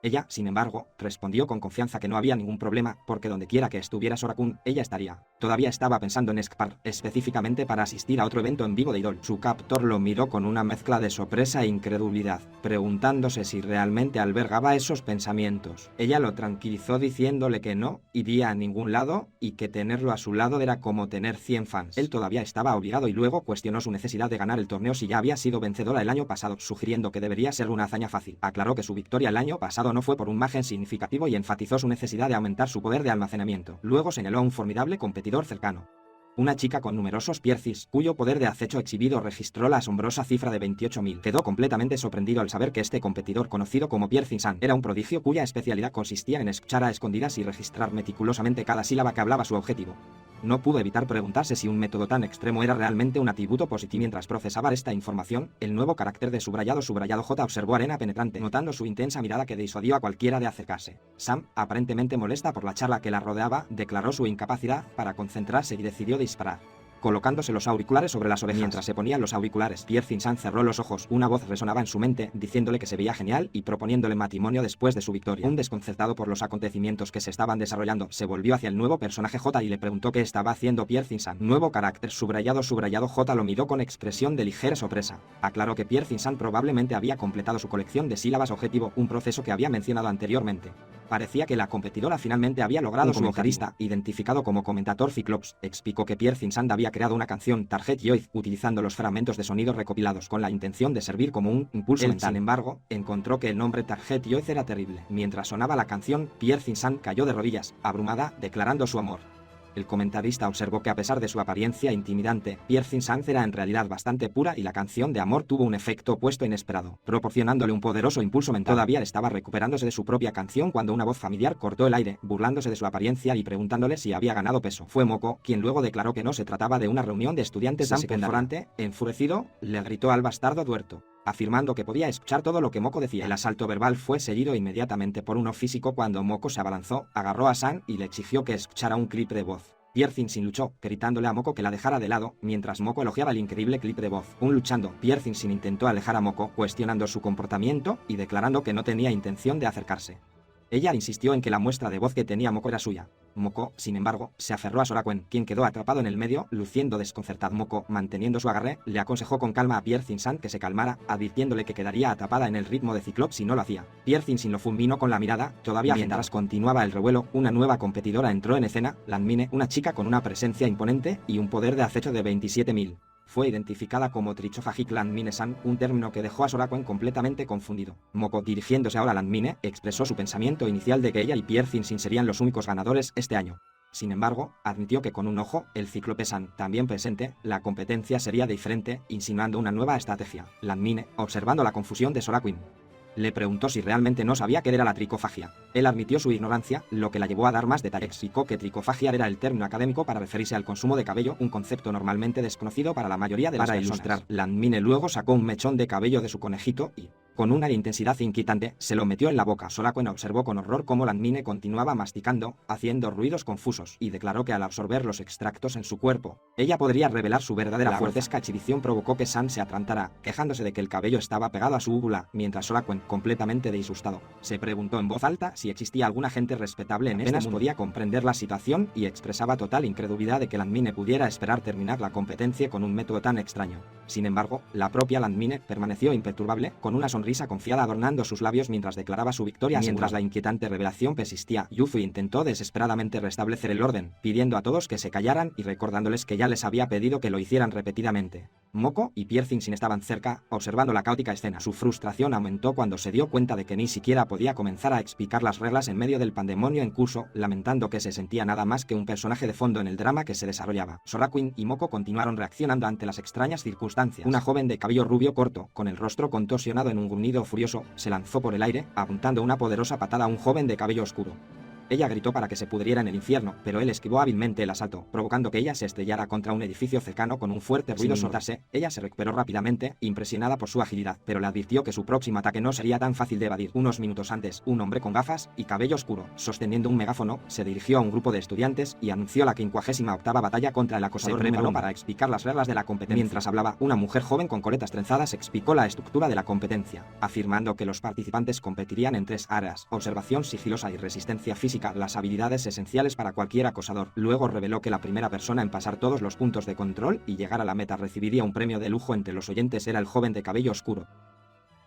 Speaker 1: Ella, sin embargo, respondió con confianza que no había ningún problema, porque donde quiera que estuviera Sorakun, ella estaría. Todavía estaba pensando en escapar, específicamente para asistir a otro evento en vivo de Idol. Su captor lo miró con una mezcla de sorpresa e incredulidad, preguntándose si realmente albergaba esos pensamientos. Ella lo tranquilizó diciéndole que no iría a ningún lado, y que tenerlo a su lado era como tener 100 fans. Él todavía estaba obligado y luego cuestionó su necesidad de ganar el torneo si ya había sido vencedora el año pasado, sugiriendo que debería ser una hazaña fácil. Aclaró que su victoria el año pasado no fue por un margen significativo y enfatizó su necesidad de aumentar su poder de almacenamiento. Luego señaló a un formidable competidor cercano. Una chica con numerosos piercings, cuyo poder de acecho exhibido registró la asombrosa cifra de 28.000. Quedó completamente sorprendido al saber que este competidor, conocido como Piercing-san, era un prodigio cuya especialidad consistía en escuchar a escondidas y registrar meticulosamente cada sílaba que hablaba su objetivo. No pudo evitar preguntarse si un método tan extremo era realmente un atributo positivo. Mientras procesaba esta información, el nuevo carácter de subrayado J observó arena penetrante, notando su intensa mirada que disuadió a cualquiera de acercarse. Sam, aparentemente molesta por la charla que la rodeaba, declaró su incapacidad para concentrarse y decidió disparar, colocándose los auriculares sobre las orejas. Mientras se ponían los auriculares, Piercing-san cerró los ojos. Una voz resonaba en su mente, diciéndole que se veía genial y proponiéndole matrimonio después de su victoria. Un desconcertado por los acontecimientos que se estaban desarrollando, se volvió hacia el nuevo personaje J y le preguntó qué estaba haciendo Piercing-san. Nuevo carácter subrayado J lo miró con expresión de ligera sorpresa. Aclaró que Piercing-san probablemente había completado su colección de sílabas objetivo, un proceso que había mencionado anteriormente. Parecía que la competidora finalmente había logrado su comentarista, identificado como comentator Cyclops, explicó que Piercing-san había creado una canción Target Yoiz, utilizando los fragmentos de sonido recopilados con la intención de servir como un impulso mental. Sin embargo, encontró que el nombre Target Yoiz era terrible. Mientras sonaba la canción, Piercing-san cayó de rodillas, abrumada, declarando su amor. El comentarista observó que a pesar de su apariencia intimidante, Piercing-san era en realidad bastante pura y la canción de amor tuvo un efecto opuesto inesperado, proporcionándole un poderoso impulso mental. Todavía estaba recuperándose de su propia canción cuando una voz familiar cortó el aire, burlándose de su apariencia y preguntándole si había ganado peso. Fue Moko, quien luego declaró que no se trataba de una reunión de estudiantes de secundaria. Enfurecido, le gritó al bastardo tuerto: afirmando que podía escuchar todo lo que Moko decía. El asalto verbal fue seguido inmediatamente por uno físico cuando Moko se abalanzó, agarró a San y le exigió que escuchara un clip de voz. Pierre Cinsin luchó, gritándole a Moko que la dejara de lado, mientras Moko elogiaba el increíble clip de voz. Luchando, Pierre Cinsin intentó alejar a Moko, cuestionando su comportamiento y declarando que no tenía intención de acercarse. Ella insistió en que la muestra de voz que tenía Moko era suya. Moko, sin embargo, se aferró a Sora Quen, quien quedó atrapado en el medio, luciendo desconcertado. Moko, manteniendo su agarre, le aconsejó con calma a Pierre Cinsin que se calmara, advirtiéndole que quedaría atrapada en el ritmo de Ciclops si no lo hacía. Pierre Cinsin lo fulminó con la mirada, todavía mientras continuaba el revuelo, una nueva competidora entró en escena, Lanmine, una chica con una presencia imponente y un poder de acecho de 27.000. Fue identificada como Trichofajik Lanmine-san, un término que dejó a Sora Quen completamente confundido. Moko, dirigiéndose ahora a Lanmine, expresó su pensamiento inicial de que ella y Pierre Cinsin serían los únicos ganadores este año. Sin embargo, admitió que con un ojo, el Cíclope-san también presente, la competencia sería diferente, insinuando una nueva estrategia. Lanmine, observando la confusión de Sora Quen, le preguntó si realmente no sabía qué era la tricofagia. Él admitió su ignorancia, lo que la llevó a dar más detalles. Explicó que tricofagia era el término académico para referirse al consumo de cabello, un concepto normalmente desconocido para la mayoría de las personas. Para ilustrar, Lanmine luego sacó un mechón de cabello de su conejito y, con una intensidad inquietante, se lo metió en la boca. Sora Quen observó con horror cómo Lanmine continuaba masticando, haciendo ruidos confusos, y declaró que al absorber los extractos en su cuerpo, ella podría revelar su verdadera fuerza. Esta exhibición provocó que San se atrantara, quejándose de que el cabello estaba pegado a su úvula, mientras Sora Quen, completamente disgustado, se preguntó en voz alta si existía alguna gente respetable en este mundo. Podía comprender la situación y expresaba total incredulidad de que Lanmine pudiera esperar terminar la competencia con un método tan extraño. Sin embargo, la propia Lanmine permaneció imperturbable, con una sonrisa confiada adornando sus labios mientras declaraba su victoria. Mientras la inquietante revelación persistía, Yuzu intentó desesperadamente restablecer el orden, pidiendo a todos que se callaran y recordándoles que ya les había pedido que lo hicieran repetidamente. Moko y Pierre Cinsin estaban cerca, observando la caótica escena. Su frustración aumentó cuando se dio cuenta de que ni siquiera podía comenzar a explicar las reglas en medio del pandemonio en curso, lamentando que se sentía nada más que un personaje de fondo en el drama que se desarrollaba. Sora Quen y Moko continuaron reaccionando ante las extrañas circunstancias. Una joven de cabello rubio corto, con el rostro contorsionado en un gruñido furioso, se lanzó por el aire, apuntando una poderosa patada a un joven de cabello oscuro. Ella gritó para que se pudriera en el infierno, pero él esquivó hábilmente el asalto, provocando que ella se estrellara contra un edificio cercano con un fuerte ruido sonoro. Ella se recuperó rápidamente, impresionada por su agilidad, pero le advirtió que su próximo ataque no sería tan fácil de evadir. Unos minutos antes, un hombre con gafas y cabello oscuro, sosteniendo un megáfono, se dirigió a un grupo de estudiantes y anunció la 58ª batalla contra el acosador. Se preparó para explicar las reglas de la competencia. Mientras hablaba, una mujer joven con coletas trenzadas explicó la estructura de la competencia, afirmando que los participantes competirían en 3 áreas: observación sigilosa y resistencia física, las habilidades esenciales para cualquier acosador. Luego reveló que la primera persona en pasar todos los puntos de control y llegar a la meta recibiría un premio de lujo. Entre los oyentes era el joven de cabello oscuro,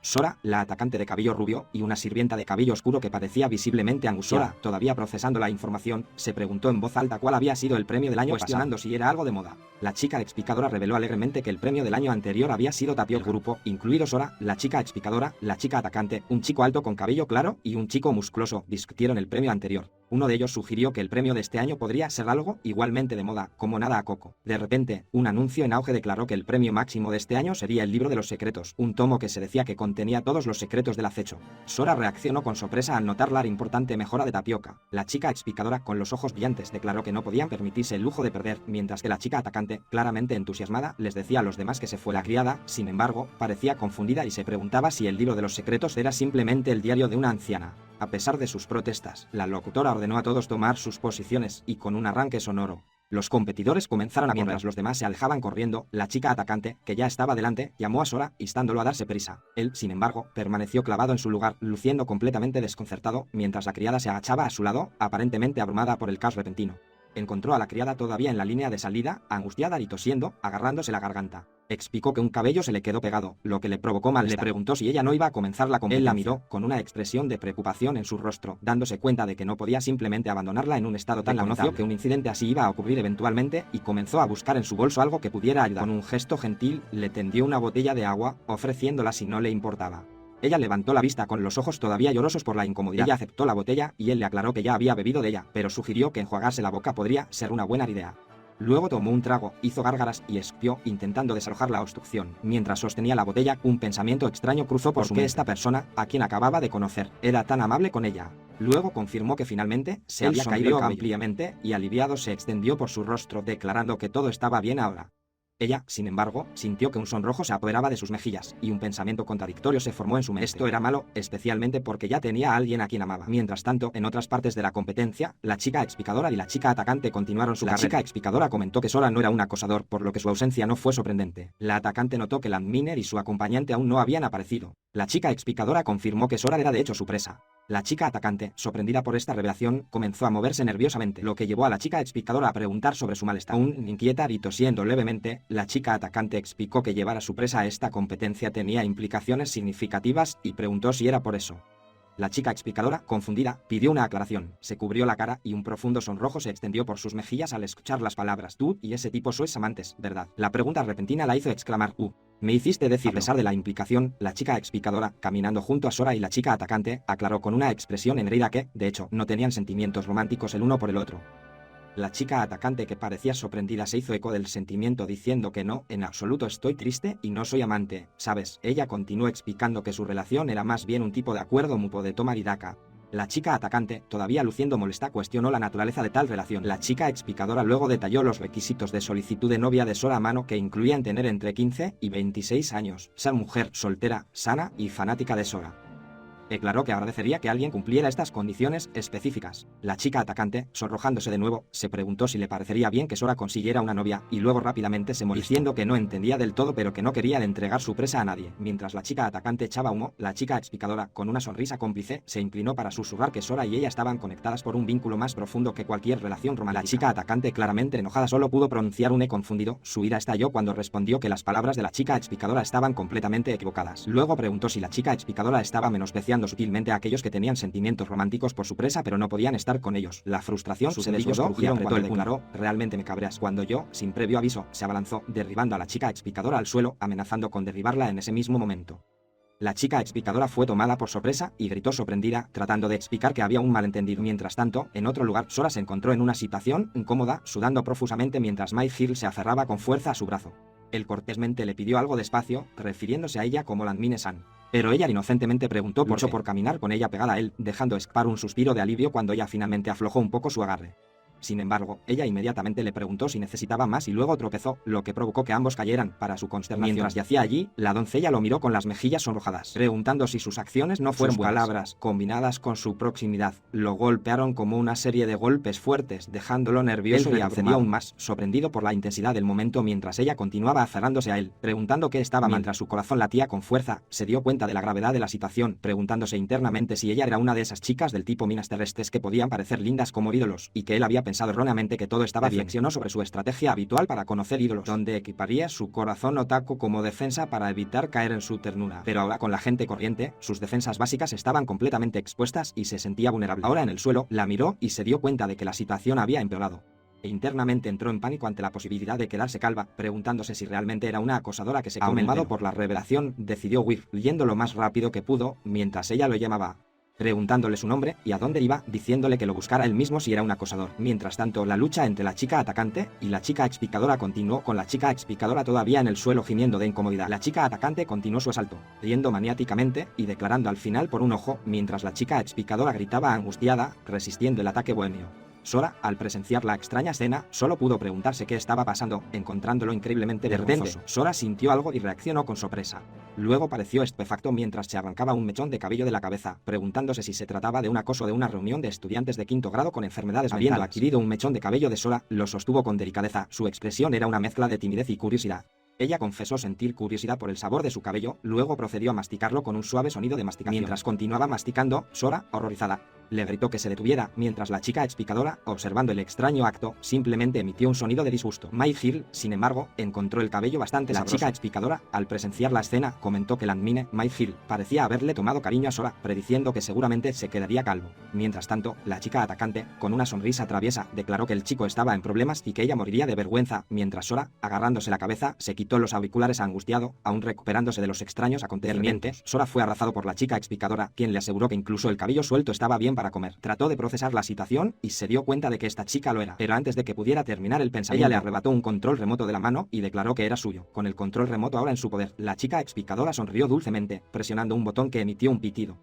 Speaker 1: Sora, la atacante de cabello rubio, y una sirvienta de cabello oscuro que parecía visiblemente angustiada. Todavía procesando la información, se preguntó en voz alta cuál había sido el premio del año, cuestionando si era algo de moda. La chica explicadora reveló alegremente que el premio del año anterior había sido tapioca. El grupo, incluido Sora, la chica explicadora, la chica atacante, un chico alto con cabello claro y un chico musculoso, discutieron el premio anterior. Uno de ellos sugirió que el premio de este año podría ser algo igualmente de moda, como nada a coco. De repente, un anuncio en auge declaró que el premio máximo de este año sería el libro de los secretos, un tomo que se decía que contenía todos los secretos del acecho. Sora reaccionó con sorpresa al notar la importante mejora de Tapioca. La chica explicadora, con los ojos brillantes, declaró que no podían permitirse el lujo de perder, mientras que la chica atacante, claramente entusiasmada, les decía a los demás que se fue. La criada, sin embargo, parecía confundida y se preguntaba si el libro de los secretos era simplemente el diario de una anciana. A pesar de sus protestas, la locutora ordenó a todos tomar sus posiciones y con un arranque sonoro, los competidores comenzaron a correr. Mientras los demás se alejaban corriendo, la chica atacante, que ya estaba delante, llamó a Sora, instándolo a darse prisa. Él, sin embargo, permaneció clavado en su lugar, luciendo completamente desconcertado, mientras la criada se agachaba a su lado, aparentemente abrumada por el caos repentino. Encontró a la criada todavía en la línea de salida, angustiada y tosiendo, agarrándose la garganta. Explicó que un cabello se le quedó pegado, lo que le provocó malestar. Le preguntó si ella no iba a comenzar la competencia. Él la miró, con una expresión de preocupación en su rostro, dándose cuenta de que no podía simplemente abandonarla en un estado tan lamentable. Conoció que un incidente así iba a ocurrir eventualmente, y comenzó a buscar en su bolso algo que pudiera ayudar. Con un gesto gentil, le tendió una botella de agua, ofreciéndola si no le importaba. Ella levantó la vista con los ojos todavía llorosos por la incomodidad. Ella aceptó la botella, y él le aclaró que ya había bebido de ella, pero sugirió que enjuagarse la boca podría ser una buena idea. Luego tomó un trago, hizo gárgaras y escupió, intentando desalojar la obstrucción. Mientras sostenía la botella, un pensamiento extraño cruzó por su mente. Esta persona, a quien acababa de conocer, era tan amable con ella. Luego confirmó que finalmente se había caído ampliamente, y aliviado se extendió por su rostro, declarando que todo estaba bien ahora. Ella, sin embargo, sintió que un sonrojo se apoderaba de sus mejillas, y un pensamiento contradictorio se formó en su mente. Esto era malo, especialmente porque ya tenía a alguien a quien amaba. Mientras tanto, en otras partes de la competencia, la chica explicadora y la chica atacante continuaron su carrera. La chica explicadora comentó que Sora no era un acosador, por lo que su ausencia no fue sorprendente. La atacante notó que Landminer y su acompañante aún no habían aparecido. La chica explicadora confirmó que Sora era de hecho su presa. La chica atacante, sorprendida por esta revelación, comenzó a moverse nerviosamente, lo que llevó a la chica explicadora a preguntar sobre su malestar. Aún inquieta y tosiendo levemente, la chica atacante explicó que llevar a su presa a esta competencia tenía implicaciones significativas y preguntó si era por eso. La chica explicadora, confundida, pidió una aclaración, se cubrió la cara y un profundo sonrojo se extendió por sus mejillas al escuchar las palabras: tú y ese tipo sois amantes, ¿verdad? La pregunta repentina la hizo exclamar: me hiciste decirlo. A pesar de la implicación, la chica explicadora, caminando junto a Sora y la chica atacante, aclaró con una expresión engreída que, de hecho, no tenían sentimientos románticos el uno por el otro. La chica atacante, que parecía sorprendida, se hizo eco del sentimiento diciendo que no, en absoluto estoy triste y no soy amante, ¿sabes? Ella continuó explicando que su relación era más bien un tipo de acuerdo mutuo de toma y daca. La chica atacante, todavía luciendo molesta, cuestionó la naturaleza de tal relación. La chica explicadora luego detalló los requisitos de solicitud de novia de Sora a mano, que incluían tener entre 15 y 26 años, ser mujer, soltera, sana y fanática de Sora. Declaró que agradecería que alguien cumpliera estas condiciones específicas. La chica atacante, sonrojándose de nuevo, se preguntó si le parecería bien que Sora consiguiera una novia, y luego rápidamente se molestó, diciendo que no entendía del todo pero que no quería entregar su presa a nadie. Mientras la chica atacante echaba humo, la chica explicadora, con una sonrisa cómplice, se inclinó para susurrar que Sora y ella estaban conectadas por un vínculo más profundo que cualquier relación romántica. La chica atacante, claramente enojada, solo pudo pronunciar un confundido. Su ira estalló cuando respondió que las palabras de la chica explicadora estaban completamente equivocadas. Luego preguntó si la chica explicadora estaba menospreciando sutilmente a aquellos que tenían sentimientos románticos por su presa pero no podían estar con ellos. La frustración se desbordó y apretó el puño. Declaró: realmente me cabreas, cuando yo, sin previo aviso, se abalanzó, derribando a la chica explicadora al suelo, amenazando con derribarla en ese mismo momento. La chica explicadora fue tomada por sorpresa y gritó sorprendida, tratando de explicar que había un malentendido. Mientras tanto, en otro lugar, Sora se encontró en una situación incómoda, sudando profusamente mientras Mythil se aferraba con fuerza a su brazo. Él cortésmente le pidió algo despacio, refiriéndose a ella como Landmine-san. Pero ella inocentemente preguntó por caminar con ella pegada a él, dejando escapar un suspiro de alivio cuando ella finalmente aflojó un poco su agarre. Sin embargo, ella inmediatamente le preguntó si necesitaba más y luego tropezó, lo que provocó que ambos cayeran. Para su consternación, mientras yacía allí, la doncella lo miró con las mejillas sonrojadas, preguntando si sus acciones no fueron buenas. Palabras, combinadas con su proximidad, lo golpearon como una serie de golpes fuertes, dejándolo nervioso y abrumado aún más, sorprendido por la intensidad del momento mientras ella continuaba aferrándose a él, preguntando qué estaba mal. Mientras su corazón latía con fuerza, se dio cuenta de la gravedad de la situación, preguntándose internamente si ella era una de esas chicas del tipo minas terrestres que podían parecer lindas como ídolos, y que él había pensado erróneamente que todo estaba bien. Reflexionó sobre su estrategia habitual para conocer ídolos, donde equiparía su corazón otaku como defensa para evitar caer en su ternura. Pero ahora, con la gente corriente, sus defensas básicas estaban completamente expuestas y se sentía vulnerable. Ahora en el suelo, la miró y se dio cuenta de que la situación había empeorado. Internamente entró en pánico ante la posibilidad de quedarse calva, preguntándose si realmente era una acosadora que se comió. Abrumado por la revelación, decidió huir, yendo lo más rápido que pudo, mientras ella lo llamaba, preguntándole su nombre y a dónde iba, diciéndole que lo buscara él mismo si era un acosador. Mientras tanto, la lucha entre la chica atacante y la chica explicadora continuó, con la chica explicadora todavía en el suelo gimiendo de incomodidad. La chica atacante continuó su asalto, riendo maniáticamente y declarando al final por un ojo, mientras la chica explicadora gritaba angustiada, resistiendo el ataque bohemio. Sora, al presenciar la extraña escena, solo pudo preguntarse qué estaba pasando, encontrándolo increíblemente vergonzoso. Sora sintió algo y reaccionó con sorpresa. Luego pareció estupefacto mientras se arrancaba un mechón de cabello de la cabeza, preguntándose si se trataba de un acoso de una reunión de estudiantes de quinto grado con enfermedades mentales. Habiendo adquirido un mechón de cabello de Sora, lo sostuvo con delicadeza. Su expresión era una mezcla de timidez y curiosidad. Ella confesó sentir curiosidad por el sabor de su cabello, luego procedió a masticarlo con un suave sonido de masticación. Mientras continuaba masticando, Sora, horrorizada, le gritó que se detuviera, mientras la chica explicadora, observando el extraño acto, simplemente emitió un sonido de disgusto. Mythil, sin embargo, encontró el cabello bastante sabroso. La chica explicadora, al presenciar la escena, comentó que Landmine, Mythil, parecía haberle tomado cariño a Sora, prediciendo que seguramente se quedaría calvo. Mientras tanto, la chica atacante, con una sonrisa traviesa, declaró que el chico estaba en problemas y que ella moriría de vergüenza, mientras Sora, agarrándose la cabeza, se quitó los auriculares angustiado, aún recuperándose de los extraños acontecimientos. Sora fue arrasado por la chica explicadora, quien le aseguró que incluso el cabello suelto estaba bien para comer. Trató de procesar la situación y se dio cuenta de que esta chica lo era, pero antes de que pudiera terminar el pensamiento, ella le arrebató un control remoto de la mano y declaró que era suyo. Con el control remoto ahora en su poder, la chica explicadora sonrió dulcemente, presionando un botón que emitió un pitido.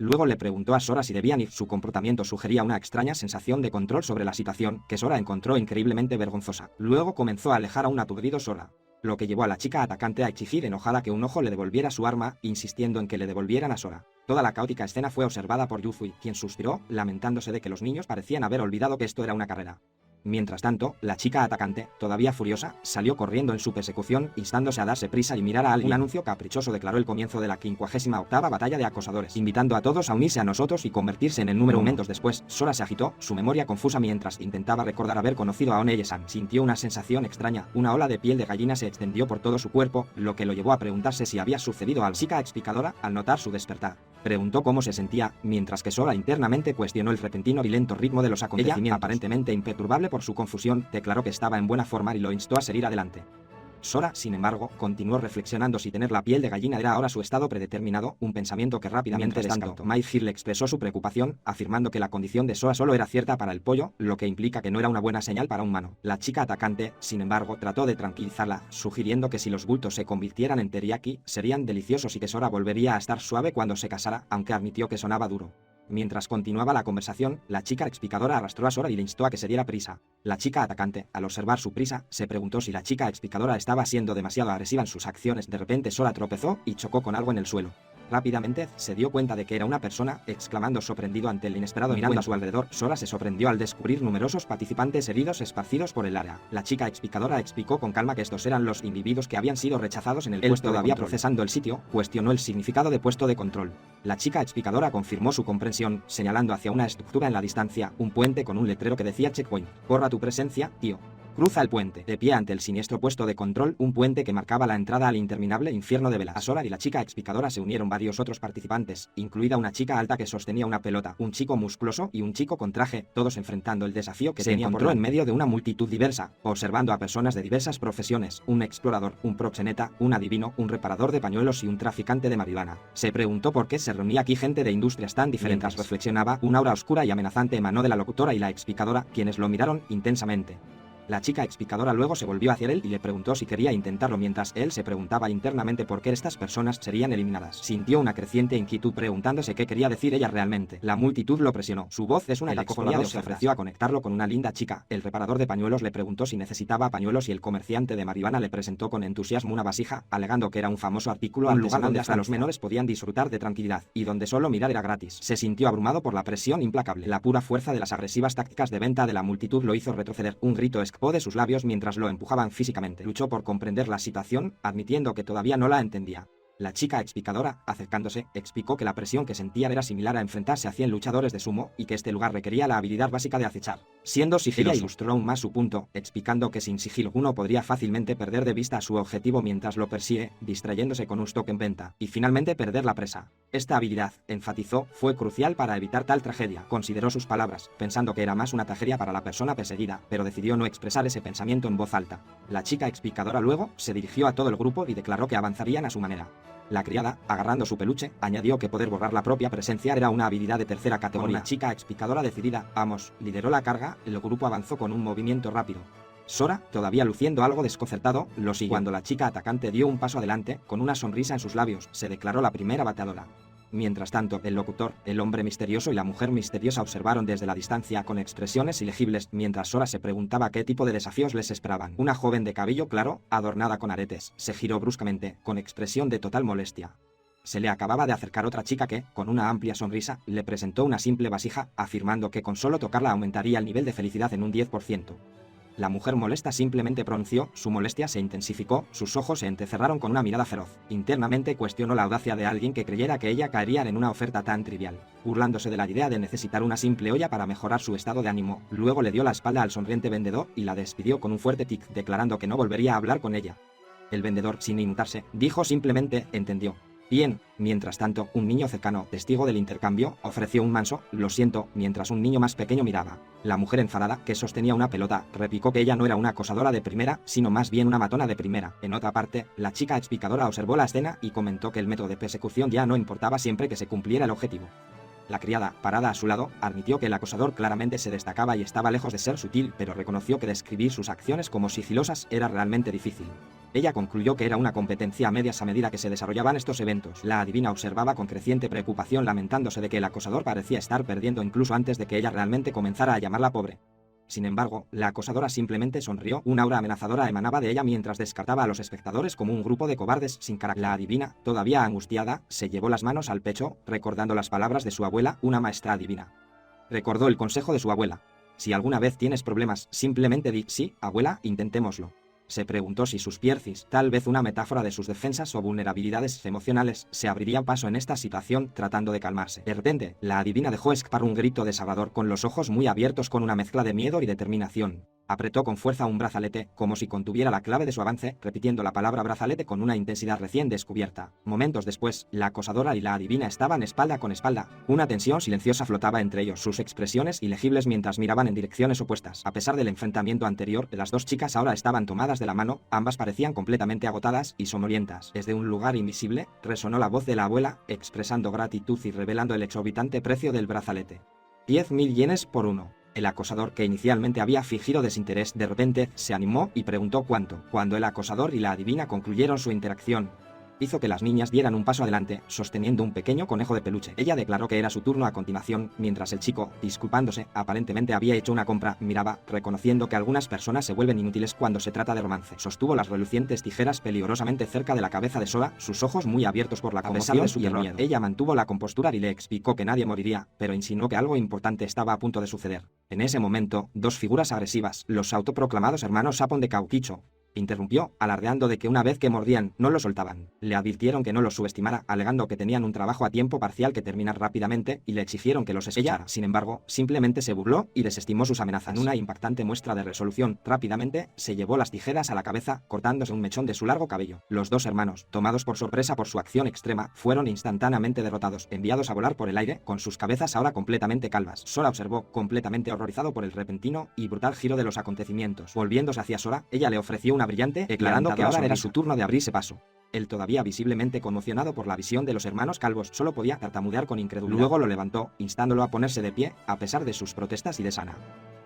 Speaker 1: Luego le preguntó a Sora si debían ir. Su comportamiento sugería una extraña sensación de control sobre la situación, que Sora encontró increíblemente vergonzosa. Luego comenzó a alejar a un aturdido Sora, lo que llevó a la chica atacante a exigir enojada que un ojo le devolviera su arma, insistiendo en que le devolvieran a Sora. Toda la caótica escena fue observada por Yuzui, quien suspiró, lamentándose de que los niños parecían haber olvidado que esto era una carrera. Mientras tanto, la chica atacante, todavía furiosa, salió corriendo en su persecución, instándose a darse prisa y mirar a alguien. Un anuncio caprichoso declaró el comienzo de la 58ª batalla de acosadores, invitando a todos a unirse a nosotros y convertirse en el número 1. Momentos después, Sora se agitó, su memoria confusa mientras intentaba recordar haber conocido a Oneye-san. Sintió una sensación extraña, una ola de piel de gallina se extendió por todo su cuerpo, lo que lo llevó a preguntarse si había sucedido a la chica explicadora al notar su despertar. Preguntó cómo se sentía, mientras que Sora internamente cuestionó el repentino y lento ritmo de los acontecimientos. Ella, aparentemente imperturbable por su confusión, declaró que estaba en buena forma y lo instó a seguir adelante. Sora, sin embargo, continuó reflexionando si tener la piel de gallina era ahora su estado predeterminado, un pensamiento que rápidamente descartó. Mai Hill expresó su preocupación, afirmando que la condición de Sora solo era cierta para el pollo, lo que implica que no era una buena señal para un humano. La chica atacante, sin embargo, trató de tranquilizarla, sugiriendo que si los bultos se convirtieran en teriyaki, serían deliciosos y que Sora volvería a estar suave cuando se casara, aunque admitió que sonaba duro. Mientras continuaba la conversación, la chica explicadora arrastró a Sora y le instó a que se diera prisa. La chica atacante, al observar su prisa, se preguntó si la chica explicadora estaba siendo demasiado agresiva en sus acciones. De repente Sora tropezó y chocó con algo en el suelo. Rápidamente, se dio cuenta de que era una persona, exclamando sorprendido ante el inesperado. Mirando a su alrededor, Sora se sorprendió al descubrir numerosos participantes heridos esparcidos por el área. La chica explicadora explicó con calma que estos eran los individuos que habían sido rechazados en el puesto de control. Todavía procesando el sitio, cuestionó el significado de puesto de control. La chica explicadora confirmó su comprensión, señalando hacia una estructura en la distancia, un puente con un letrero que decía checkpoint. Borra tu presencia, tío. Cruza el puente, de pie ante el siniestro puesto de control, un puente que marcaba la entrada al interminable infierno de Vela. A Sora y la chica explicadora se unieron varios otros participantes, incluida una chica alta que sostenía una pelota, un chico musculoso y un chico con traje, todos enfrentando el desafío que se encontró en medio de una multitud diversa, observando a personas de diversas profesiones, un explorador, un proxeneta, un adivino, un reparador de pañuelos y un traficante de marihuana. Se preguntó por qué se reunía aquí gente de industrias tan diferentes. Mientras reflexionaba, una aura oscura y amenazante emanó de la locutora y la explicadora, quienes lo miraron intensamente. La chica explicadora luego se volvió hacia él y le preguntó si quería intentarlo mientras él se preguntaba internamente por qué estas personas serían eliminadas. Sintió una creciente inquietud preguntándose qué quería decir ella realmente. La multitud lo presionó. Su voz es una cacofonía. Se ofreció a conectarlo con una linda chica. El reparador de pañuelos le preguntó si necesitaba pañuelos y el comerciante de marihuana le presentó con entusiasmo una vasija, alegando que era un famoso artículo, un lugar donde hasta los menores podían disfrutar de tranquilidad y donde solo mirar era gratis. Se sintió abrumado por la presión implacable. La pura fuerza de las agresivas tácticas de venta de la multitud lo hizo retroceder. Un grito escapó de sus labios mientras lo empujaban físicamente. Luchó por comprender la situación, admitiendo que todavía no la entendía. La chica explicadora, acercándose, explicó que la presión que sentían era similar a enfrentarse a 100 luchadores de sumo y que este lugar requería la habilidad básica de acechar. Siendo sigiloso, ilustró aún más su punto, explicando que sin sigilo uno podría fácilmente perder de vista a su objetivo mientras lo persigue, distrayéndose con un stock en venta, y finalmente perder la presa. Esta habilidad, enfatizó, fue crucial para evitar tal tragedia. Consideró sus palabras, pensando que era más una tragedia para la persona perseguida, pero decidió no expresar ese pensamiento en voz alta. La chica explicadora luego se dirigió a todo el grupo y declaró que avanzarían a su manera. La criada, agarrando su peluche, añadió que poder borrar la propia presencia era una habilidad de tercera categoría. Una chica explicadora decidida, Amos, lideró la carga, el grupo avanzó con un movimiento rápido. Sora, todavía luciendo algo desconcertado, lo siguió. Cuando la chica atacante dio un paso adelante, con una sonrisa en sus labios, se declaró la primera bateadora. Mientras tanto, el locutor, el hombre misterioso y la mujer misteriosa observaron desde la distancia con expresiones ilegibles mientras Sora se preguntaba qué tipo de desafíos les esperaban. Una joven de cabello claro, adornada con aretes, se giró bruscamente, con expresión de total molestia. Se le acababa de acercar otra chica que, con una amplia sonrisa, le presentó una simple vasija, afirmando que con solo tocarla aumentaría el nivel de felicidad en un 10%. La mujer molesta simplemente pronunció, su molestia se intensificó, sus ojos se entrecerraron con una mirada feroz. Internamente cuestionó la audacia de alguien que creyera que ella caería en una oferta tan trivial. Burlándose de la idea de necesitar una simple olla para mejorar su estado de ánimo, luego le dio la espalda al sonriente vendedor y la despidió con un fuerte tic, declarando que no volvería a hablar con ella. El vendedor, sin inmutarse, dijo simplemente, entendió. Bien, mientras tanto, un niño cercano, testigo del intercambio, ofreció un manso, lo siento, mientras un niño más pequeño miraba. La mujer enfadada, que sostenía una pelota, replicó que ella no era una acosadora de primera, sino más bien una matona de primera. En otra parte, la chica explicadora observó la escena y comentó que el método de persecución ya no importaba siempre que se cumpliera el objetivo. La criada, parada a su lado, admitió que el acosador claramente se destacaba y estaba lejos de ser sutil, pero reconoció que describir sus acciones como sigilosas era realmente difícil. Ella concluyó que era una competencia a medias a medida que se desarrollaban estos eventos. La adivina observaba con creciente preocupación, lamentándose de que el acosador parecía estar perdiendo incluso antes de que ella realmente comenzara a llamarla pobre. Sin embargo, la acosadora simplemente sonrió. Un aura amenazadora emanaba de ella mientras descartaba a los espectadores como un grupo de cobardes sin carácter. La adivina, todavía angustiada, se llevó las manos al pecho, recordando las palabras de su abuela, una maestra adivina. Recordó el consejo de su abuela. Si alguna vez tienes problemas, simplemente di, sí, abuela, intentémoslo. Se preguntó si sus Piercis, tal vez una metáfora de sus defensas o vulnerabilidades emocionales, se abriría paso en esta situación, tratando de calmarse. De repente, la adivina dejó escapar un grito desagador, con los ojos muy abiertos con una mezcla de miedo y determinación. Apretó con fuerza un brazalete, como si contuviera la clave de su avance, repitiendo la palabra brazalete con una intensidad recién descubierta. Momentos después, la acosadora y la adivina estaban espalda con espalda. Una tensión silenciosa flotaba entre ellos, sus expresiones ilegibles mientras miraban en direcciones opuestas. A pesar del enfrentamiento anterior, las dos chicas ahora estaban tomadas de la mano, ambas parecían completamente agotadas y somnolientas. Desde un lugar invisible, resonó la voz de la abuela, expresando gratitud y revelando el exorbitante precio del brazalete. 10.000 yenes por uno. El acosador, que inicialmente había fingido desinterés, de repente se animó y preguntó cuánto. Cuando el acosador y la adivina concluyeron su interacción, hizo que las niñas dieran un paso adelante, sosteniendo un pequeño conejo de peluche. Ella declaró que era su turno a continuación, mientras el chico, disculpándose, aparentemente había hecho una compra, miraba, reconociendo que algunas personas se vuelven inútiles cuando se trata de romance. Sostuvo las relucientes tijeras peligrosamente cerca de la cabeza de Sora, sus ojos muy abiertos por la conmoción y el miedo. Ella mantuvo la compostura y le explicó que nadie moriría, pero insinuó que algo importante estaba a punto de suceder. En ese momento, dos figuras agresivas, los autoproclamados hermanos Sapon de Kaukicho, interrumpió, alardeando de que una vez que mordían, no lo soltaban. Le advirtieron que no los subestimara, alegando que tenían un trabajo a tiempo parcial que terminar rápidamente, y le exigieron que los escuchara. Ella, sin embargo, simplemente se burló y desestimó sus amenazas. En una impactante muestra de resolución, rápidamente, se llevó las tijeras a la cabeza, cortándose un mechón de su largo cabello. Los dos hermanos, tomados por sorpresa por su acción extrema, fueron instantáneamente derrotados, enviados a volar por el aire, con sus cabezas ahora completamente calvas. Sora observó, completamente horrorizado por el repentino y brutal giro de los acontecimientos. Volviéndose hacia Sora, ella le ofreció una brillante, declarando que ahora era su turno de abrirse paso. Él, todavía visiblemente conmocionado por la visión de los hermanos calvos, solo podía tartamudear con incredulidad. Luego lo levantó, instándolo a ponerse de pie, a pesar de sus protestas y de Sana.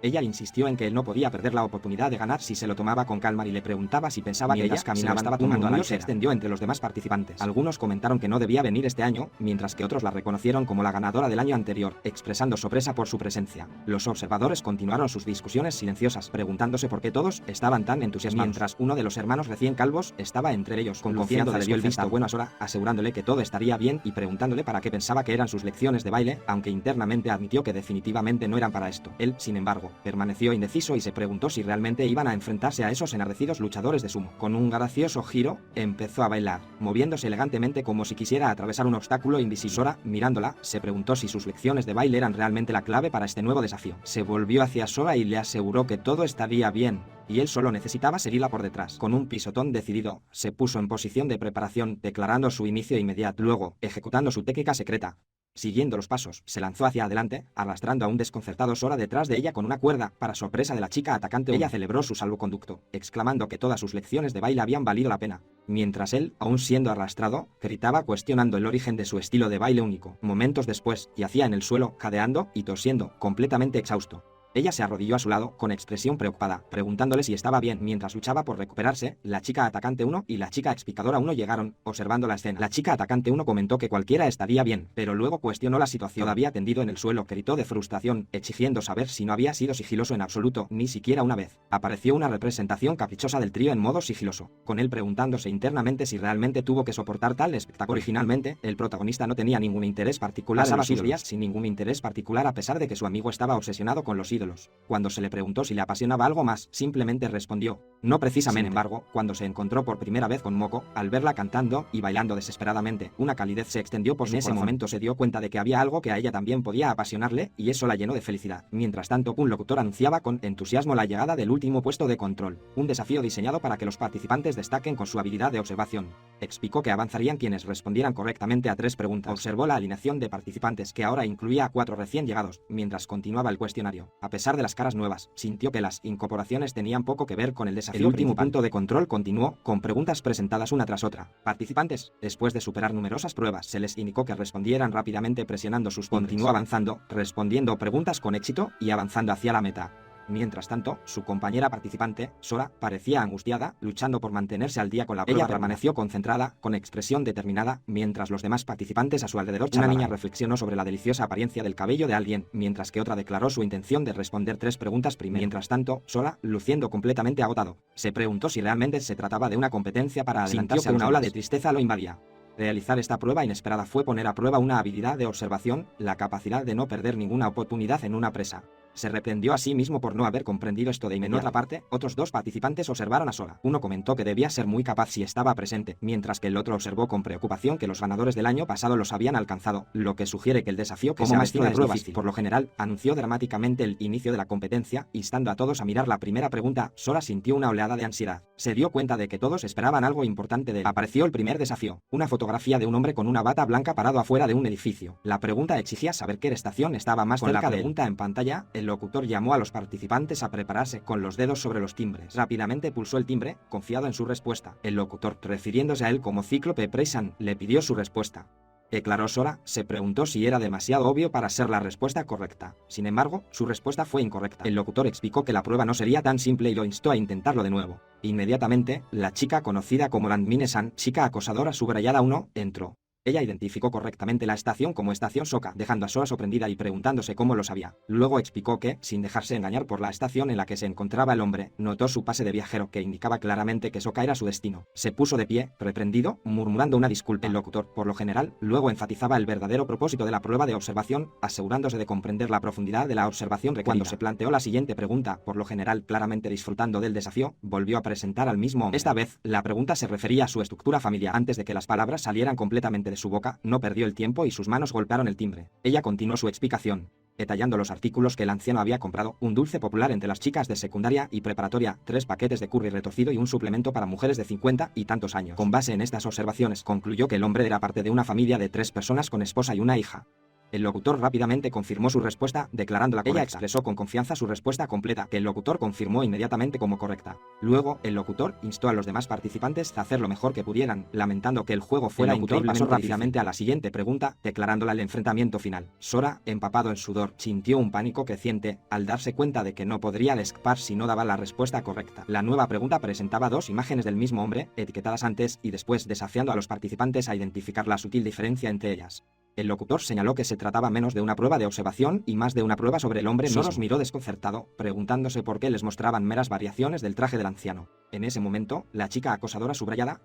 Speaker 1: Ella insistió en que él no podía perder la oportunidad de ganar si se lo tomaba con calma y le preguntaba si pensaba que ella caminaba. Estaba tomando a se extendió entre los demás participantes. Algunos comentaron que no debía venir este año, mientras que otros la reconocieron como la ganadora del año anterior, expresando sorpresa por su presencia. Los observadores continuaron sus discusiones silenciosas, preguntándose por qué todos estaban tan entusiasmados. Mientras uno de los hermanos recién calvos estaba entre ellos, con confianza le dio el visto bueno a Sora, asegurándole que todo estaría bien y preguntándole para qué pensaba que eran sus lecciones de baile, aunque internamente admitió que definitivamente no eran para esto. Él, sin embargo, permaneció indeciso y se preguntó si realmente iban a enfrentarse a esos enardecidos luchadores de sumo. Con un gracioso giro, empezó a bailar, moviéndose elegantemente como si quisiera atravesar un obstáculo invisible. Sora, mirándola, se preguntó si sus lecciones de baile eran realmente la clave para este nuevo desafío. Se volvió hacia Sora y le aseguró que todo estaría bien, y él solo necesitaba seguirla por detrás. Con un pisotón decidido, se puso en posición de preparación, declarando su inicio inmediato. Luego, ejecutando su técnica secreta, siguiendo los pasos, se lanzó hacia adelante, arrastrando a un desconcertado Sora detrás de ella con una cuerda. Para sorpresa de la chica atacante, ella celebró su salvoconducto, exclamando que todas sus lecciones de baile habían valido la pena, mientras él, aún siendo arrastrado, gritaba cuestionando el origen de su estilo de baile único. Momentos después, yacía en el suelo, jadeando y tosiendo, completamente exhausto. Ella se arrodilló a su lado, con expresión preocupada, preguntándole si estaba bien. Mientras luchaba por recuperarse, la chica atacante 1 y la chica explicadora 1 llegaron, observando la escena. La chica atacante 1 comentó que cualquiera estaría bien, pero luego cuestionó la situación. Todavía tendido en el suelo, gritó de frustración, exigiendo saber si no había sido sigiloso en absoluto, ni siquiera una vez. Apareció una representación caprichosa del trío en modo sigiloso, con él preguntándose internamente si realmente tuvo que soportar tal espectáculo. Originalmente, el protagonista no tenía ningún interés particular, pasaba sus días sin ningún interés particular, a pesar de que su amigo estaba obsesionado con los ídolos. Cuando se le preguntó si le apasionaba algo más, simplemente respondió, no precisamente. Sin embargo, cuando se encontró por primera vez con Moko, al verla cantando y bailando desesperadamente, una calidez se extendió por su corazón. En ese momento se dio cuenta de que había algo que a ella también podía apasionarle, y eso la llenó de felicidad. Mientras tanto, un locutor anunciaba con entusiasmo la llegada del último puesto de control, un desafío diseñado para que los participantes destaquen con su habilidad de observación. Explicó que avanzarían quienes respondieran correctamente a 3 preguntas. Observó la alineación de participantes, que ahora incluía a 4 recién llegados, mientras continuaba el cuestionario. A pesar de las caras nuevas, sintió que las incorporaciones tenían poco que ver con el desafío. El último punto de control continuó, con preguntas presentadas una tras otra. Participantes, después de superar numerosas pruebas, se les indicó que respondieran rápidamente presionando sus botones. Continuó avanzando, respondiendo preguntas con éxito y avanzando hacia la meta. Mientras tanto, su compañera participante, Sora, parecía angustiada, luchando por mantenerse al día con la prueba. Ella permaneció concentrada, con expresión determinada, mientras los demás participantes a su alrededor charlaban. Una niña reflexionó sobre la deliciosa apariencia del cabello de alguien, mientras que otra declaró su intención de responder 3 preguntas primero. Mientras tanto, Sora, luciendo completamente agotado, se preguntó si realmente se trataba de una competencia para adelantarse a una ola de tristeza lo invadía. Realizar esta prueba inesperada fue poner a prueba una habilidad de observación, la capacidad de no perder ninguna oportunidad en una presa. Se reprendió a sí mismo por no haber comprendido esto de inmediato. En otra parte, otros 2 participantes observaron a Sora. Uno comentó que debía ser muy capaz si estaba presente, mientras que el otro observó con preocupación que los ganadores del año pasado los habían alcanzado, lo que sugiere que el desafío como maestro de pruebas, por lo general, anunció dramáticamente el inicio de la competencia, instando a todos a mirar la primera pregunta. Sora sintió una oleada de ansiedad. Se dio cuenta de que todos esperaban algo importante de él. Apareció el primer desafío, una fotografía de un hombre con una bata blanca parado afuera de un edificio. La pregunta exigía saber qué estación estaba más cerca de él. Con la pregunta en pantalla, el locutor llamó a los participantes a prepararse con los dedos sobre los timbres. Rápidamente pulsó el timbre, confiado en su respuesta. El locutor, refiriéndose a él como Cíclope Preisan, le pidió su respuesta. Declaró Sora, se preguntó si era demasiado obvio para ser la respuesta correcta. Sin embargo, su respuesta fue incorrecta. El locutor explicó que la prueba no sería tan simple y lo instó a intentarlo de nuevo. Inmediatamente, la chica conocida como Landmine-san, chica acosadora subrayada 1, entró. Ella identificó correctamente la estación como estación Sokka, dejando a Sora sorprendida y preguntándose cómo lo sabía. Luego explicó que, sin dejarse engañar por la estación en la que se encontraba el hombre, notó su pase de viajero que indicaba claramente que Sokka era su destino. Se puso de pie, reprendido, murmurando una disculpa. El locutor, por lo general, luego enfatizaba el verdadero propósito de la prueba de observación, asegurándose de comprender la profundidad de la observación requerida. Cuando se planteó la siguiente pregunta, por lo general claramente disfrutando del desafío, volvió a presentar al mismo hombre. Esta vez, la pregunta se refería a su estructura familiar. Antes de que las palabras salieran completamente de su boca, no perdió el tiempo y sus manos golpearon el timbre. Ella continuó su explicación, detallando los artículos que el anciano había comprado, un dulce popular entre las chicas de secundaria y preparatoria, 3 paquetes de curry retorcido y un suplemento para mujeres de 50 y tantos años. Con base en estas observaciones, concluyó que el hombre era parte de una familia de 3 personas con esposa y una hija. El locutor rápidamente confirmó su respuesta, declarándola correcta. Ella expresó con confianza su respuesta completa, que el locutor confirmó inmediatamente como correcta. Luego, el locutor instó a los demás participantes a hacer lo mejor que pudieran, lamentando que el juego fuera increíble. Pasó rápidamente a la siguiente pregunta, declarándola el enfrentamiento final. Sora, empapado en sudor, sintió un pánico creciente al darse cuenta de que no podría escapar si no daba la respuesta correcta. La nueva pregunta presentaba 2 imágenes del mismo hombre, etiquetadas antes y después, desafiando a los participantes a identificar la sutil diferencia entre ellas. El locutor señaló que se trataba menos de una prueba de observación y más de una prueba sobre el hombre mismo. Sora los miró desconcertado, preguntándose por qué les mostraban meras variaciones del traje del anciano. En ese momento, la chica acosadora subrayada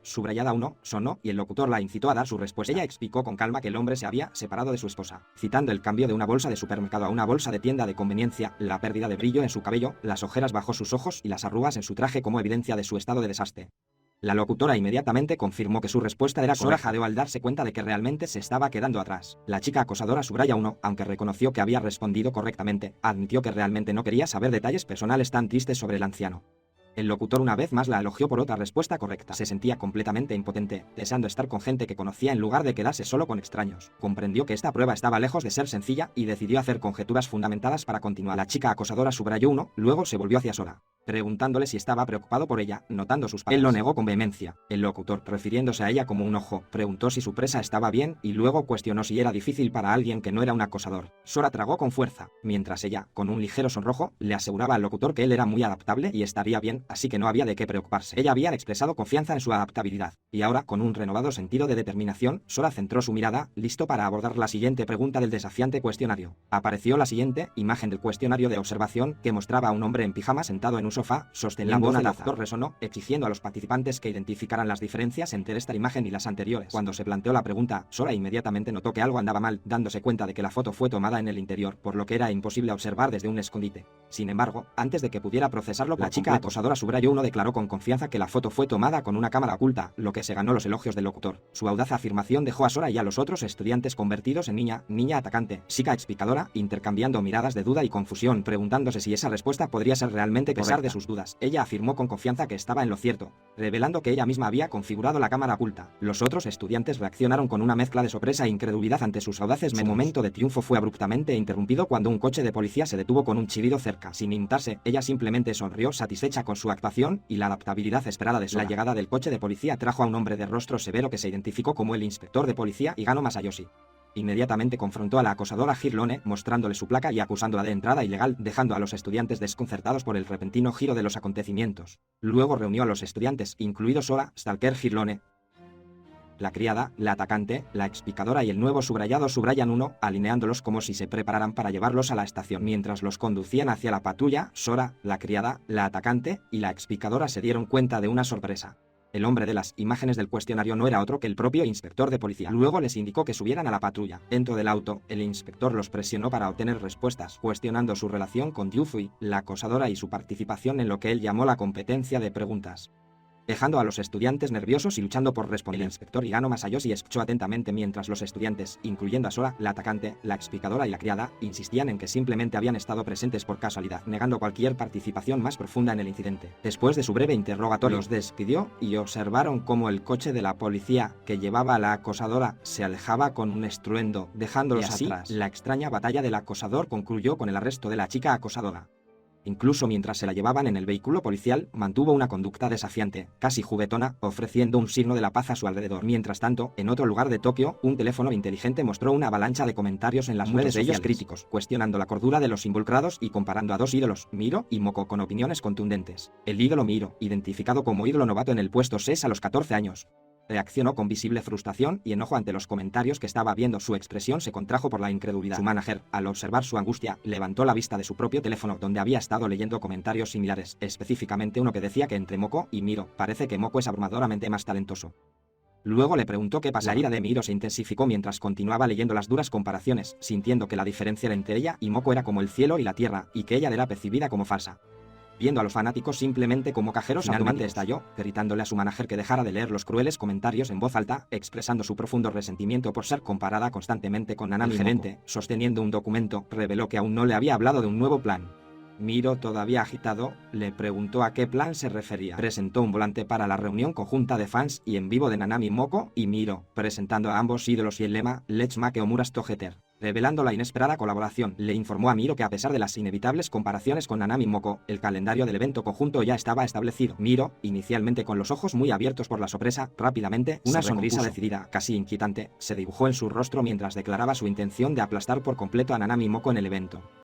Speaker 1: 1, sonó y el locutor la incitó a dar su respuesta. Ella explicó con calma que el hombre se había separado de su esposa, citando el cambio de una bolsa de supermercado a una bolsa de tienda de conveniencia, la pérdida de brillo en su cabello, las ojeras bajo sus ojos y las arrugas en su traje como evidencia de su estado de desastre. La locutora inmediatamente confirmó que su respuesta era correcta. Sora jadeó al darse cuenta de que realmente se estaba quedando atrás. La chica acosadora subraya 1, aunque reconoció que había respondido correctamente, admitió que realmente no quería saber detalles personales tan tristes sobre el anciano. El locutor una vez más la elogió por otra respuesta correcta. Se sentía completamente impotente, deseando estar con gente que conocía en lugar de quedarse solo con extraños. Comprendió que esta prueba estaba lejos de ser sencilla y decidió hacer conjeturas fundamentadas para continuar. La chica acosadora subrayó 1, luego se volvió hacia Sora, preguntándole si estaba preocupado por ella, notando sus palabras. Él lo negó con vehemencia. El locutor, refiriéndose a ella como un ojo, preguntó si su presa estaba bien y luego cuestionó si era difícil para alguien que no era un acosador. Sora tragó con fuerza, mientras ella, con un ligero sonrojo, le aseguraba al locutor que él era muy adaptable y estaría bien, así que no había de qué preocuparse. Ella había expresado confianza en su adaptabilidad, y ahora, con un renovado sentido de determinación, Sora centró su mirada, listo para abordar la siguiente pregunta del desafiante cuestionario. Apareció la siguiente imagen del cuestionario de observación que mostraba a un hombre en pijama sentado en un sofá, sosteniendo una taza. El locutor resonó, exigiendo a los participantes que identificaran las diferencias entre esta imagen y las anteriores. Cuando se planteó la pregunta, Sora inmediatamente notó que algo andaba mal, dándose cuenta de que la foto fue tomada en el interior, por lo que era imposible observar desde un escondite. Sin embargo, antes de que pudiera procesarlo, la chica acosadora subrayó 1 declaró con confianza que la foto fue tomada con una cámara oculta, lo que se ganó los elogios del locutor. Su audaz afirmación dejó a Sora y a los otros estudiantes convertidos en niña atacante, chica explicadora, intercambiando miradas de duda y confusión, preguntándose si esa respuesta podría ser realmente correcta. A pesar de sus dudas, ella afirmó con confianza que estaba en lo cierto, revelando que ella misma había configurado la cámara oculta. Los otros estudiantes reaccionaron con una mezcla de sorpresa e incredulidad ante sus audaces métodos. Su momento de triunfo fue abruptamente interrumpido cuando un coche de policía se detuvo con un chillido cerca. Sin inmutarse, ella simplemente sonrió satisfecha con su actuación y la adaptabilidad esperada de Sora. La llegada del coche de policía trajo a un hombre de rostro severo que se identificó como el inspector de policía Higano Masayoshi. Inmediatamente confrontó a la acosadora Girlone, mostrándole su placa y acusándola de entrada ilegal, dejando a los estudiantes desconcertados por el repentino giro de los acontecimientos. Luego reunió a los estudiantes, incluido Sora, Stalker Girlone, la criada, la atacante, la explicadora y el nuevo subrayado subrayan 1, alineándolos como si se prepararan para llevarlos a la estación. Mientras los conducían hacia la patrulla, Sora, la criada, la atacante y la explicadora se dieron cuenta de una sorpresa. El hombre de las imágenes del cuestionario no era otro que el propio inspector de policía. Luego les indicó que subieran a la patrulla. Dentro del auto, el inspector los presionó para obtener respuestas, cuestionando su relación con Yufui, la acosadora y su participación en lo que él llamó la competencia de preguntas, dejando a los estudiantes nerviosos y luchando por responder. El inspector Higano Masayoshi escuchó atentamente mientras los estudiantes, incluyendo a Sora, la atacante, la explicadora y la criada, insistían en que simplemente habían estado presentes por casualidad, negando cualquier participación más profunda en el incidente. Después de su breve interrogatorio, los despidió y observaron cómo el coche de la policía que llevaba a la acosadora se alejaba con un estruendo, dejándolos atrás. La extraña batalla del acosador concluyó con el arresto de la chica acosadora. Incluso mientras se la llevaban en el vehículo policial, mantuvo una conducta desafiante, casi juguetona, ofreciendo un signo de la paz a su alrededor. Mientras tanto, en otro lugar de Tokio, un teléfono inteligente mostró una avalancha de comentarios en las redes sociales críticos, cuestionando la cordura de los involucrados y comparando a dos ídolos, Miro y Moko, con opiniones contundentes. El ídolo Miro, identificado como ídolo novato en el puesto 6 a los 14 años, reaccionó con visible frustración y enojo ante los comentarios que estaba viendo. Su expresión se contrajo por la incredulidad. Su manager, al observar su angustia, levantó la vista de su propio teléfono, donde había estado leyendo comentarios similares, específicamente uno que decía que entre Moko y Miro, parece que Moko es abrumadoramente más talentoso. Luego le preguntó qué pasaba. La ira de Miro se intensificó mientras continuaba leyendo las duras comparaciones, sintiendo que la diferencia entre ella y Moko era como el cielo y la tierra, y que ella era percibida como falsa. Viendo a los fanáticos simplemente como cajeros, finalmente estalló, gritándole a su manager que dejara de leer los crueles comentarios en voz alta, expresando su profundo resentimiento por ser comparada constantemente con Nanami. El gerente, sosteniendo un documento, reveló que aún no le había hablado de un nuevo plan. Miro, todavía agitado, le preguntó a qué plan se refería. Presentó un volante para la reunión conjunta de fans y en vivo de Nanami, Moko y Miro, presentando a ambos ídolos y el lema Let's Make Omura's Together. Revelando la inesperada colaboración, le informó a Miro que a pesar de las inevitables comparaciones con Nanami Moko, el calendario del evento conjunto ya estaba establecido. Miro, inicialmente con los ojos muy abiertos por la sorpresa, rápidamente, una sonrisa decidida, casi inquietante, se dibujó en su rostro mientras declaraba su intención de aplastar por completo a Nanami Moko en el evento.